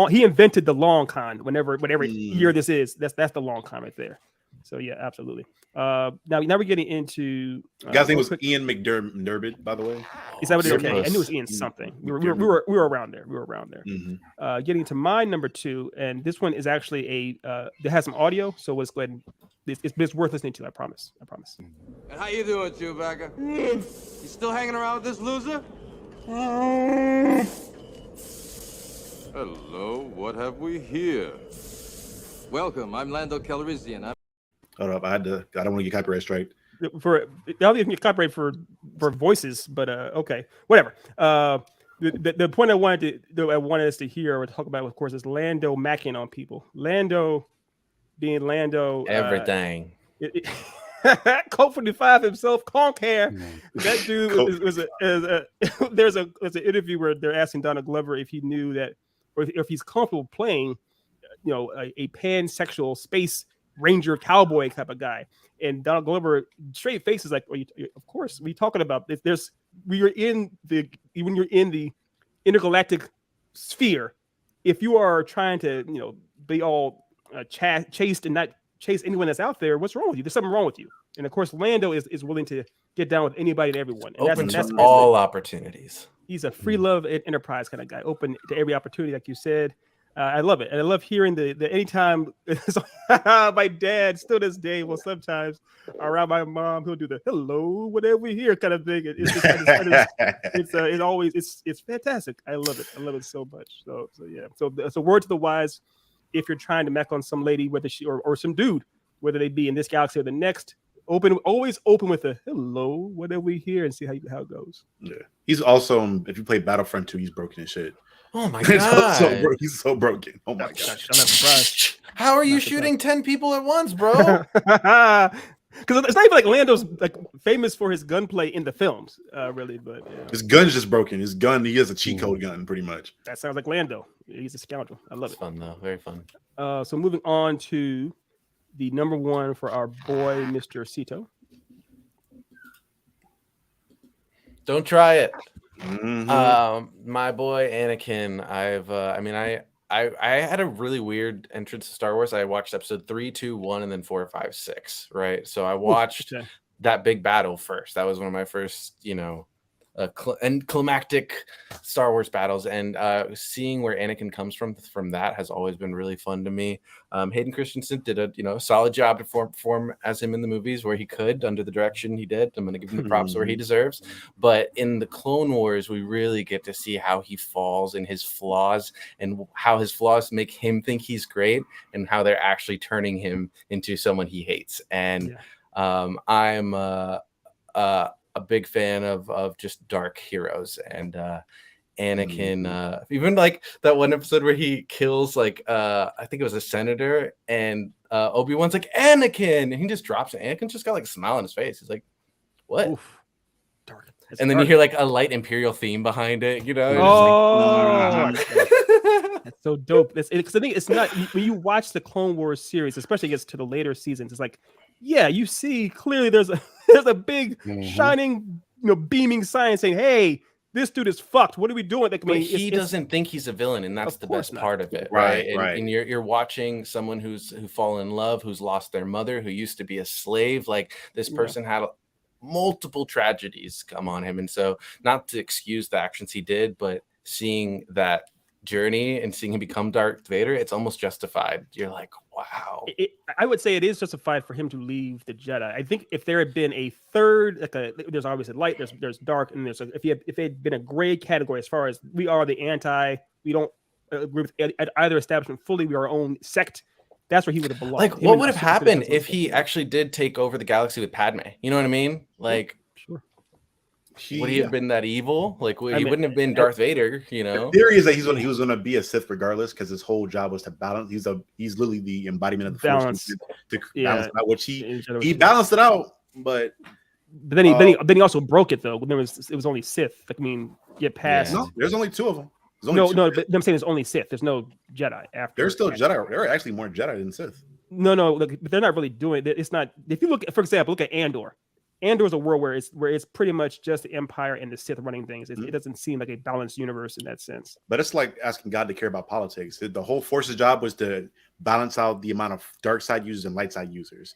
he invented the long con. Whatever year this is, that's the long con right there. So yeah, absolutely. Now we're getting into guy's name was Ian McDermott, by the way. Is that what it is? Okay, I knew it was Ian something. We were around there. Mm-hmm. Getting to my number 2, and this one is actually it has some audio, so let's go ahead and it's worth listening to. I promise. And how you doing, Chewbacca? You still hanging around with this loser? Hello, what have we here? Welcome, I'm Lando Calrissian. Hold up, I don't want to get copyright strike. I'll get copyright for voices, but okay, whatever. The point I wanted us to hear or talk about, of course, is Lando macking on people. Lando being Lando. Everything. Colt 45 himself, conk hair. That dude there's an interview where they're asking Donald Glover if he knew that, or if he's comfortable playing, a pansexual space ranger cowboy type of guy. And Donald Glover, straight face, is like, of course, we talking about this. When you're in the intergalactic sphere, if you are trying to, be all chaste and not chase anyone that's out there, what's wrong with you? There's something wrong with you. And of course, Lando is willing to get down with anybody and everyone. And Open to all opportunities. He's a free love enterprise kind of guy, open to every opportunity, like you said. I love it. And I love hearing the anytime my dad, still this day, will sometimes around my mom, he'll do the hello, whatever we hear kind of thing. It's always fantastic. I love it. I love it so much. So yeah. So word to the wise, if you're trying to mech on some lady, whether she or some dude, whether they be in this galaxy or the next, always open with a hello, whatever we hear, and see how it goes. Yeah. He's also, if you play Battlefront 2, he's broken as shit. Oh my god, he's so broken. Oh my gosh, I'm not surprised. How are you shooting 10 people at once, bro? Because it's not even like Lando's like famous for his gunplay in the films, really. But yeah. His gun's just broken. His gun, he has a cheat code gun, pretty much. That sounds like Lando. He's a scoundrel. I love it. Fun though, very fun. So moving on to the number one for our boy, Mr. Sito. Don't try it. Mm-hmm. My boy Anakin. I had a really weird entrance to Star Wars. I watched episode 3, 2, 1, and then 4, 5, 6. Right. So I watched that big battle first. That was one of my first, climactic Star Wars battles, and seeing where Anakin comes from that has always been really fun to me. Hayden Christensen did a solid job to perform as him in the movies where he could, under the direction he did. I'm going to give him the props where he deserves. But in the Clone Wars, we really get to see how he falls and his flaws, and how his flaws make him think he's great, and how they're actually turning him into someone he hates. And I'm a big fan of just dark heroes, and Anakin, even like that one episode where he kills I think it was a senator, and Obi-Wan's like, Anakin, and he just drops it. Anakin's just got like a smile on his face. He's like, what? Oof. Dark. And then you hear like a light Imperial theme behind it, That's so dope. Because I think it's not, when you watch the Clone Wars series, especially gets to the later seasons, it's like, yeah, you see clearly there's a big shining, beaming sign saying, hey, this dude is fucked. What are we doing? Like, he doesn't think he's a villain, and that's the best part of it, right? And you're watching someone who fallen in love, who's lost their mother, who used to be a slave. Like, this person had multiple tragedies come on him, and so, not to excuse the actions he did, but seeing that journey and seeing him become Darth Vader, it's almost justified. You're like, wow. I would say it is justified for him to leave the Jedi. I think if there had been a third, there's obviously light, there's dark, and if it had been a gray category as far as we are the anti, we don't agree with either establishment fully, we are our own sect. That's where he would have belonged. Like, what would have happened if he actually did take over the galaxy with Padme? You know what I mean? Like, sure. Would he have been that evil? Like, he wouldn't have been Darth Vader, The theory is that he was going to be a Sith regardless, because his whole job was to balance. He's literally the embodiment of the balance. Force to balance it out, which he balanced it out, but then he also broke it though. When it was only Sith. Like, get past. No, there's only 2 of them. No, but I'm saying there's only Sith. There's no Jedi after. There's still Jedi. There are actually more Jedi than Sith. No, but they're not really doing it. It's not. If you look, for example, look at Andor. Andor is a world where it's pretty much just the Empire and the Sith running things. It doesn't seem like a balanced universe in that sense. But it's like asking God to care about politics. The whole Force's job was to balance out the amount of dark side users and light side users.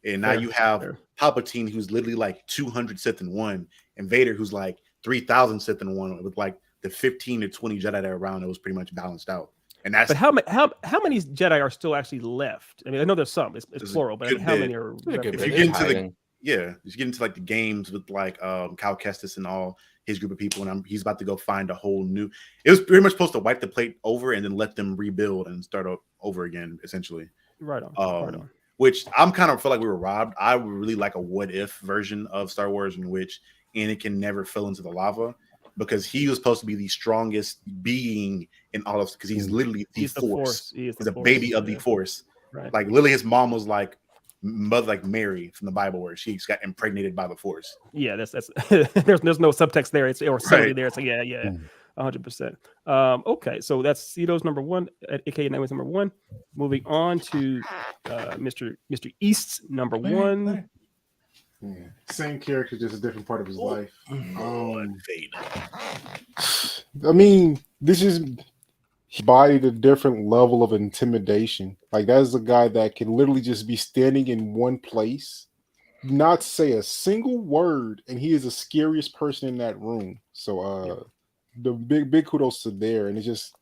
And now you have Palpatine, who's literally like 200 Sith in one, and Vader, who's like 3,000 Sith in one, with like the 15 to 20 Jedi that are around. It was pretty much balanced out. And that's. But how many Jedi are still actually left? I know there's some. It's plural, but how many are? If you get into you get into like the games with like Cal Kestis and all his group of people, and he's about to go find a whole new. It was pretty much supposed to wipe the plate over and then let them rebuild and start over again, essentially. Right on. Which I'm kind of feel like we were robbed. I would really like a what if version of Star Wars in which Anakin never fell into the lava, because he was supposed to be the strongest being in all of, because he's literally the Force. He's a baby of the Force. Right. Like literally, his mom was like mother, like Mary from the Bible, where she got impregnated by the Force. Yeah, that's there's no subtext there. It's or subtlety there. So yeah. 100%. Okay, so that's Cito's number one, aka Nightwing's number one. Moving on to Mr. East's number one. Yeah. Same character, just a different part of his life. I mean, this is bodied a different level of intimidation. Like that's a guy that can literally just be standing in one place, not say a single word, and he is the scariest person in that room. So the big kudos to there. And it's just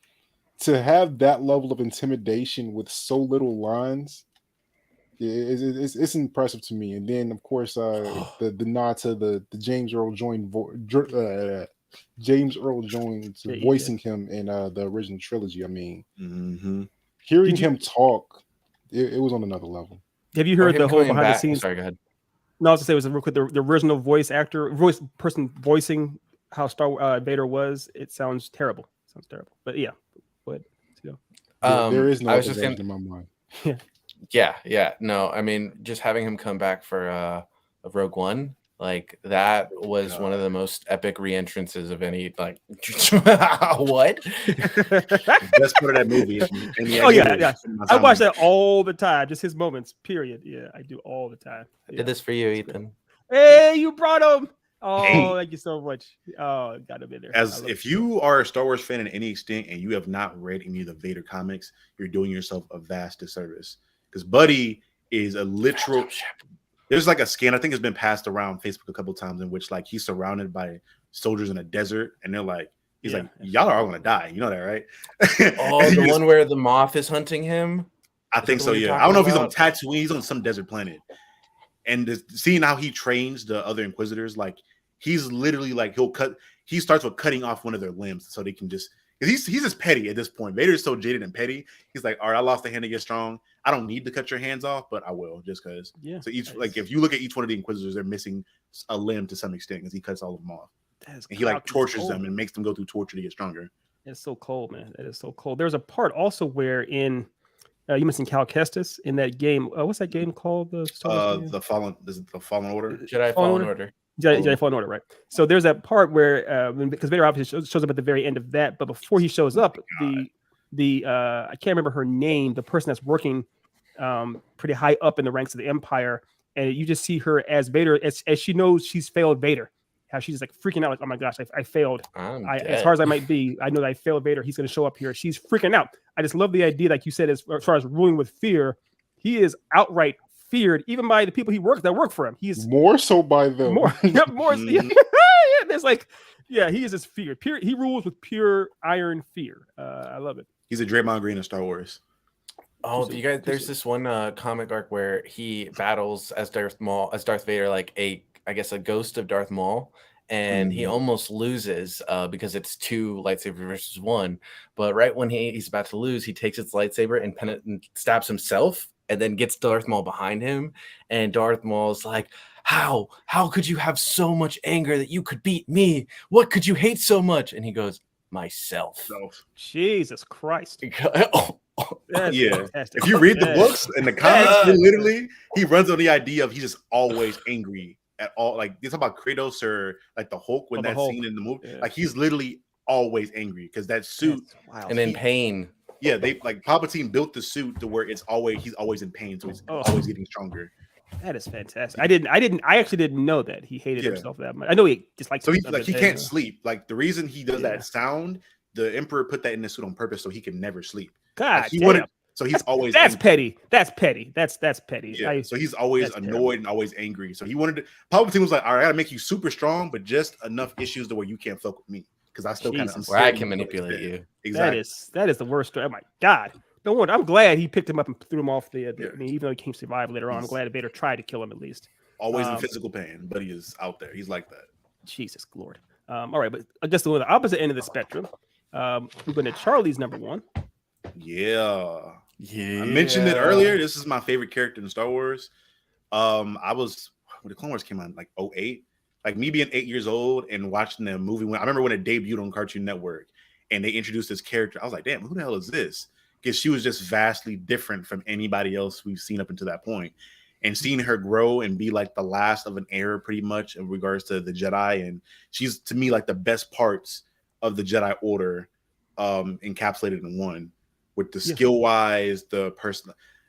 to have that level of intimidation with so little lines. It's impressive to me. And then of course the nod to the James Earl Jones voicing him in the original trilogy. I mean, hearing him talk, it was on another level. Have you heard the whole behind the scenes? Sorry, go ahead. No, I was to say it was real quick. The original voice person voicing how Vader was. It sounds terrible. But yeah, go ahead. There is no I was other just version in my mind. Yeah. No, I mean, just having him come back for Rogue One, like that was one of the most epic re-entrances of any like what? Best part of that movie. Oh yeah. I watch that all the time. Just his moments. Period. Yeah, I do all the time. I did this for you, Ethan. Hey, you brought him. Oh, thank you so much. Oh, got him in there. If you are a Star Wars fan in any extent and you have not read any of the Vader comics, you're doing yourself a vast disservice. Because Buddy is a literal. There's like a scan, I think it's been passed around Facebook a couple of times, in which like he's surrounded by soldiers in a desert, and they're like, he's like, y'all are all gonna die. You know that, right? Oh, the one where the moth is hunting him. I think so. Yeah, I don't know if he's on Tatooine. He's on some desert planet, and seeing how he trains the other Inquisitors, like he's literally like he starts with cutting off one of their limbs so they can just. He's just petty at this point. Vader's so jaded and petty. He's like, all right, I lost a hand to get strong. I don't need to cut your hands off, but I will just because. Yeah. So like if you look at each one of the Inquisitors, they're missing a limb to some extent because he cuts all of them off. And he like tortures them and makes them go through torture to get stronger. It's so cold, man. That is so cold. There's a part also where you mentioned Cal Kestis in that game. What's that game called? The Fallen Order. Jedi Fallen Order. Jedi Fallen Order, right? So there's that part where because Vader obviously shows up at the very end of that, but before he shows up, the I can't remember her name, the person that's working pretty high up in the ranks of the Empire, and you just see her as Vader as she knows she's failed Vader. How she's like freaking out, like, oh my gosh, I failed. As hard as I might be, I know that I failed Vader. He's going to show up here. She's freaking out. I just love the idea, like you said, as far as ruling with fear, he is outright feared even by the people that work for him. He's more so by them. More. There's like, yeah, he is just feared. He rules with pure iron fear. I love it. He's a Draymond Green in Star Wars. Oh, you guys, there's this one comic arc where he battles as Darth Vader, like a ghost of Darth Maul, and he almost loses because it's 2 lightsabers versus 1. But right when he's about to lose, he takes his lightsaber and stabs himself, and then gets Darth Maul behind him, and Darth Maul's like, how could you have so much anger that you could beat me? What could you hate so much? And he goes, myself. Jesus Christ. Fantastic. If you read the books and the comics, literally he runs on the idea of he's just always angry at all. Like you talk about Kratos or like the Hulk when scene in the movie, like he's literally always angry because that suit and in pain. Yeah, they like Palpatine built the suit to where he's always in pain, so he's always getting stronger. That is fantastic. I actually didn't know that he hated himself that much. I know he just likes. So he can't sleep. Like the reason he does that sound, the Emperor put that in the suit on purpose so he can never sleep. God, so he's always petty. That's petty. That's petty. Yeah. So he's always annoyed and always angry. So he wanted to. Palpatine was like, all right, I gotta make you super strong, but just enough issues to where you can't fuck with me. Because I still kind of where I can manipulate you. Exactly. That is the worst. Oh my God. No wonder. I'm glad he picked him up and threw him off I mean, even though he came to survive later on, I'm glad Vader tried to kill him at least. Always in physical pain, but he is out there. He's like that. Jesus Lord. All right, but just on the opposite end of the spectrum, we're going to Charlie's number one. Yeah. I mentioned it earlier. This is my favorite character in Star Wars. When the Clone Wars came out, like 2008. Like me being 8 years old and watching the movie I remember when it debuted on Cartoon Network and they introduced this character. I was like, damn, who the hell is this? Because she was just vastly different from anybody else we've seen up until that point. And seeing her grow and be like the last of an era pretty much in regards to the Jedi. And she's to me like the best parts of the Jedi Order encapsulated in one, with the skill wise, the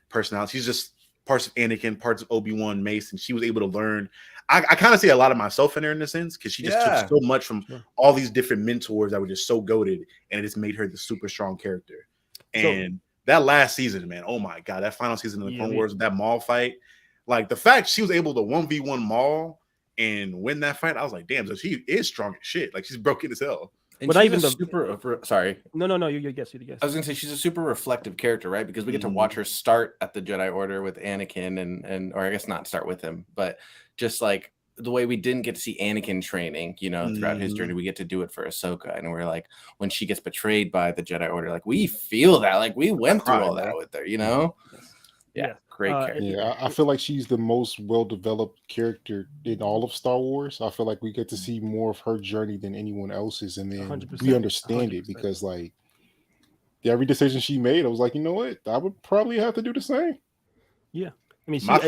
personality. She's just parts of Anakin, parts of Obi-Wan, Mace, and she was able to learn. I kind of see a lot of myself in her in a sense, because she just took so much from all these different mentors that were just so goated, and it just made her the super strong character. And that last season, man, oh my god, that final season of the Clone Wars, that Maul fight, like the fact she was able to 1v1 Maul and win that fight, I was like, damn, so she is strong as shit. Like she's broken as hell. And but she's even the super. Sorry, no, you guess. I was gonna say she's a super reflective character, right? Because we get to watch her start at the Jedi Order with Anakin, and or I guess not start with him, but just like the way we didn't get to see Anakin training, you know, throughout his journey, we get to do it for Ahsoka, and we're like, when she gets betrayed by the Jedi Order, like we feel that, like we went through all that with her, you know. Yeah. Great character. Yeah, I feel like she's the most well-developed character in all of Star Wars. I feel like we get to see more of her journey than anyone else's, and then 100%, we understand 100%. It because, like, every decision she made, I was like, you know what, I would probably have to do the same. Yeah, I mean, so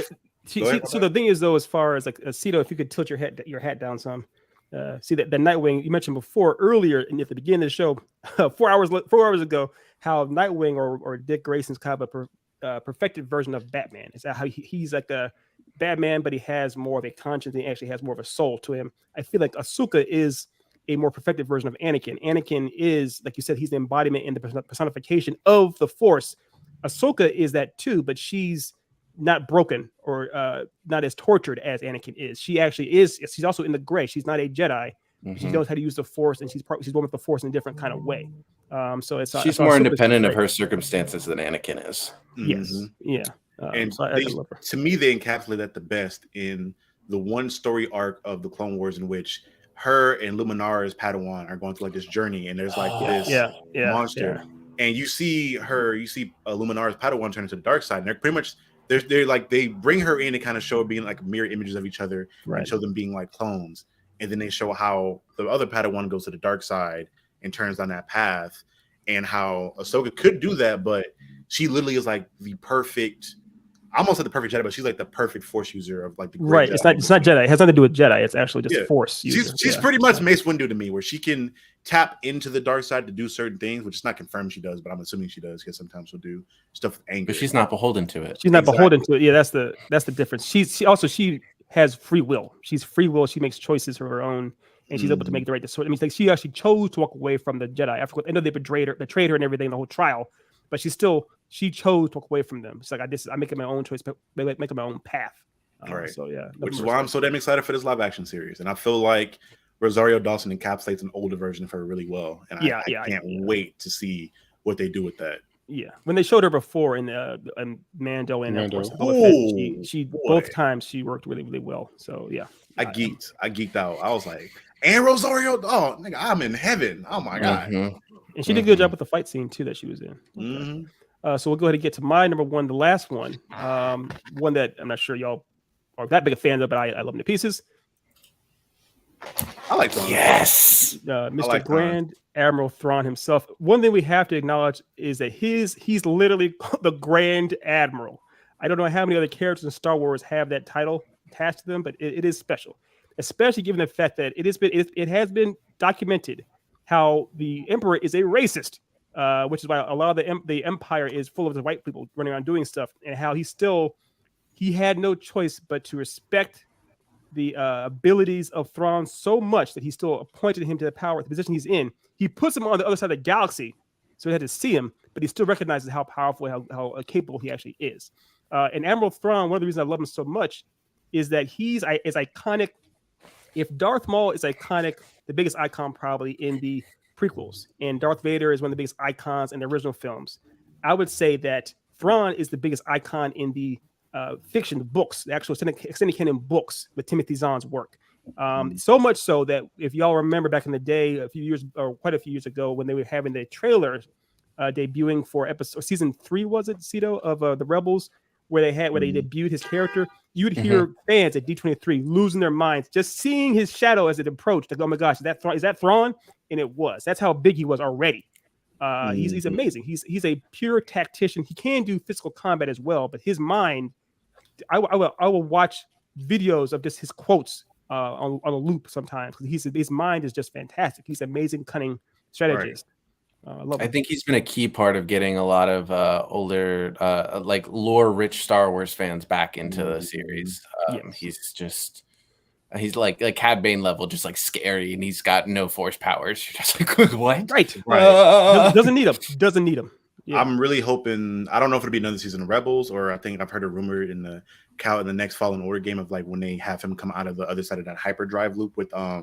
the thing is, though, as far as like Cito, if you could tilt your hat down some, see that the Nightwing you mentioned before earlier, and at the beginning of the show, 4 hours ago, how Nightwing or Dick Grayson's kind of a perfected version of Batman. Is that how he's like a Batman, but he has more of a conscience and he actually has more of a soul to him. I feel like Ahsoka is a more perfected version of Anakin. Anakin is, like you said, he's the embodiment and the personification of the Force. Ahsoka is that too, but she's not broken or not as tortured as Anakin is. She actually is. She's also in the gray. She's not a Jedi. She knows how to use the Force, and she's one with the Force in a different kind of way. So she's more independent of her circumstances than Anakin is. Yes, yeah. And to me, they encapsulate that the best in the one story arc of the Clone Wars, in which her and Luminara's Padawan are going through like this journey, and there's like this monster, and you see Luminara's Padawan turn into the dark side, and they're pretty much they're like they bring her in to kind of show being like mirror images of each other, and show them being like clones. And then they show how the other Padawan goes to the dark side and turns down that path, and how Ahsoka could do that, but she literally is like the perfect, I almost said the perfect Jedi, but she's like the perfect Force user of like the great Jedi. It's not Jedi. It has nothing to do with Jedi. It's actually just Force user. She's pretty much Mace Windu to me, where she can tap into the dark side to do certain things, which is not confirmed she does, but I'm assuming she does because sometimes she'll do stuff with anger. But she's not beholden to it. She's not beholden to it. Yeah, that's the difference. She has free will. She's free will. She makes choices of her own, and she's able to make the right decision. I mean, like she actually chose to walk away from the Jedi. I know they betrayed her and everything, the whole trial, but she chose to walk away from them. It's like I'm making my own choice, making my own path. Right. So yeah, which is why I'm so damn excited for this live action series, and I feel like Rosario Dawson encapsulates an older version of her really well, and I can't wait to see what they do with that. Yeah, when they showed her before in Mando and of course, she both times she worked really, really well. So yeah, I geeked out. I was like, and Rosario, oh nigga, I'm in heaven. Oh my god! And she did a good job with the fight scene too that she was in. So we'll go ahead and get to my number one, the last one, one that I'm not sure y'all are that big a fan of, but I love him to pieces. I like Thrawn. Yes, Mr. Grand Admiral Thrawn himself. One thing we have to acknowledge is that he's literally the Grand Admiral. I don't know how many other characters in Star Wars have that title attached to them, but it is special, especially given the fact that it has been documented how the Emperor is a racist, which is why a lot of the Empire is full of the white people running around doing stuff, and how he had no choice but to respect the abilities of Thrawn so much that he still appointed him to the power, the position he's in. He puts him on the other side of the galaxy, so he had to see him, but he still recognizes how powerful, how capable he actually is. And Admiral Thrawn, one of the reasons I love him so much is that he's as iconic. If Darth Maul is iconic, the biggest icon probably in the prequels, and Darth Vader is one of the biggest icons in the original films, I would say that Thrawn is the biggest icon in the fiction, the books, the actual extended canon books with Timothy Zahn's work. So much so that if y'all remember back in the day, quite a few years ago, when they were having the trailer debuting for season 3, was it, Cito, of the Rebels, where they debuted his character, you'd hear fans at D23 losing their minds just seeing his shadow as it approached. Like, oh my gosh, is that Thrawn? And it was. That's how big he was already. He's amazing. He's a pure tactician. He can do physical combat as well, but his mind, I will watch videos of just his quotes on a loop sometimes. His mind is just fantastic. He's amazing, cunning strategist. I love I him. think he's been a key part of getting a lot of older, like lore-rich Star Wars fans back into the series. He's like Cad Bane level, just like scary, and he's got no force powers. You're just like, what? Right. Doesn't need him. Yeah. I'm really hoping. I don't know if it'll be another season of Rebels, or I think I've heard a rumor in the next Fallen Order game of like when they have him come out of the other side of that hyperdrive loop with oh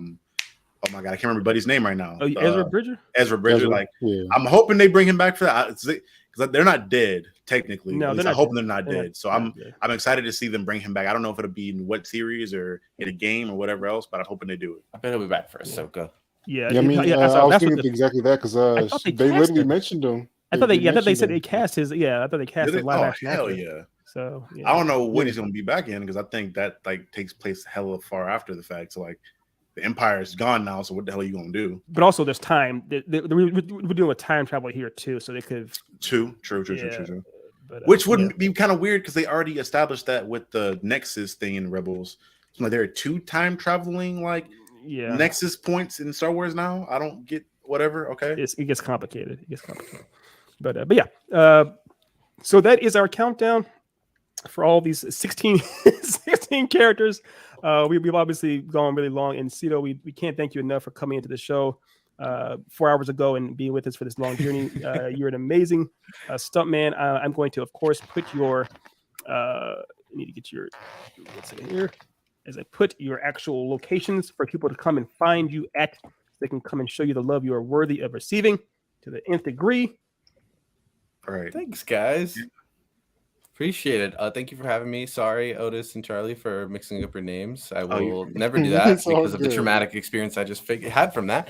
my god, I can't remember Buddy's name right now. Oh, Ezra Bridger. I'm hoping they bring him back for that because they're not dead technically. No, I'm hoping they're not dead. So I'm excited to see them bring him back. I don't know if it'll be in what series or in a game or whatever else, but I'm hoping they do it. I bet he'll be back for Ahsoka. Yeah, I mean, I was thinking exactly that because they literally mentioned him. I thought they said they cast his. Yeah, I thought they cast his live action. Hell yeah! So I don't know when he's going to be back in because I think that like takes place hella far after the fact. So like the Empire is gone now. So what the hell are you going to do? But also, there's time. We're doing a time travel here too, so they could. True. But, which would be kind of weird because they already established that with the Nexus thing in Rebels. So like there are 2 time traveling Nexus points in Star Wars now. I don't get whatever. Okay, it gets complicated. But yeah. So that is our countdown for all these 16 characters. We've obviously gone really long, and Cito, we can't thank you enough for coming into the show 4 hours ago and being with us for this long journey. You're an amazing stuntman. I'm going to, of course, put your I need to get your what's in here as I put your actual locations for people to come and find you at, so they can come and show you the love you are worthy of receiving to the nth degree. All right. Thanks, guys. Appreciate it. Thank you for having me. Sorry, Otis and Charlie, for mixing up your names. I will never do that because of the traumatic experience I just had from that.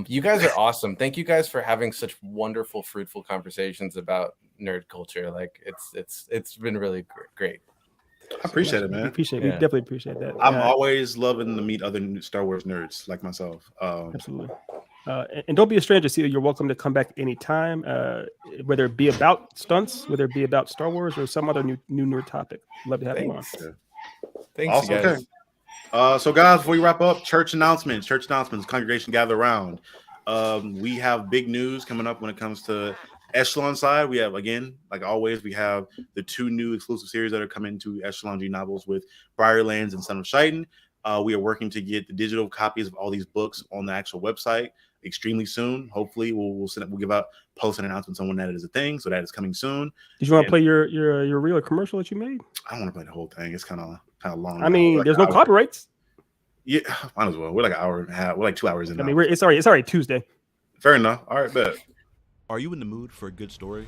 You guys are awesome. Thank you guys for having such wonderful, fruitful conversations about nerd culture. Like it's been really great. I appreciate it, man. We definitely appreciate that. I'm always loving to meet other Star Wars nerds like myself. Absolutely. And don't be a stranger. See, you're welcome to come back anytime, whether it be about stunts, whether it be about Star Wars or some other new nerd topic. Love to have you on. Thanks, awesome, guys. Okay. So, guys, before we wrap up, church announcements, congregation gather around. We have big news coming up when it comes to Echelon side. We have, again, like always, we have the 2 new exclusive series that are coming to Echelon G Novels with Briarlands and Son of Shaitan. We are working to get the digital copies of all these books on the actual website extremely soon. Hopefully, we'll post an announcement on when that is a thing. So that is coming soon. Did you want to play your real commercial that you made? I don't want to play the whole thing. It's kind of long. I mean, there's no copyrights. Yeah, might as well. We're like an hour and a half. We're like 2 hours in. I mean, it's already Tuesday. Fair enough. All right, bet. Are you in the mood for a good story?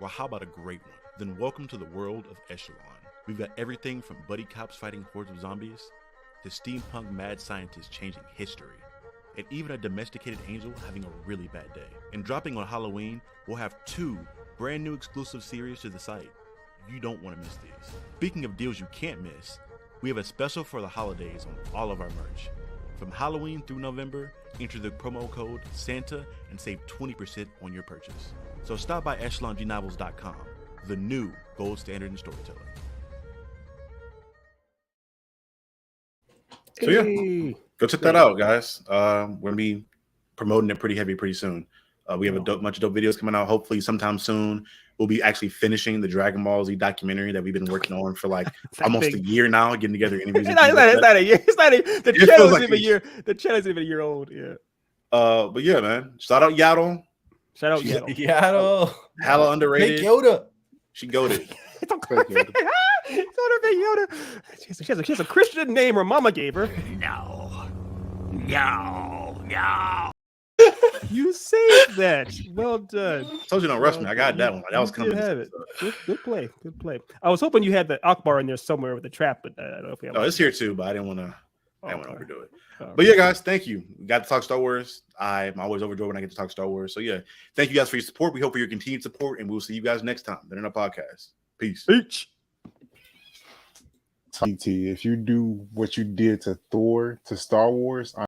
Well, how about a great one? Then welcome to the world of Echelon. We've got everything from buddy cops fighting hordes of zombies to steampunk mad scientists changing history, and even a domesticated angel having a really bad day. And dropping on Halloween, we'll have 2 brand new exclusive series to the site. You don't want to miss these. Speaking of deals you can't miss, we have a special for the holidays on all of our merch. From Halloween through November, enter the promo code SANTA and save 20% on your purchase. So stop by EchelonGNovels.com, the new gold standard in storytelling. So yeah, go check that out, guys. We're gonna be promoting it pretty heavy pretty soon. We have a bunch of dope videos coming out. Hopefully, sometime soon, we'll be actually finishing the Dragon Ball Z documentary that we've been working on for like almost a year now, getting together interviews. It's not a year. The channel isn't even a year. The channel isn't even a year old. Yeah. But yeah, man. Shout out Yaddle. Yaddle. Hella underrated. Big Yoda. She goated. She has a Christian name her mama gave her. No. You saved that. Well done. I told you don't rush me. I got that one. That was coming. Have it. Good play. I was hoping you had the Akbar in there somewhere with the trap, but I don't know if we have. No, it's here too, but I didn't want to. I didn't want to overdo it. But yeah, guys, thank you. We got to talk Star Wars. I'm always overjoyed when I get to talk Star Wars. So yeah, thank you guys for your support. We hope for your continued support, and we'll see you guys next time. They're in our podcast. Peace. TT, if you do what you did to Thor to Star Wars,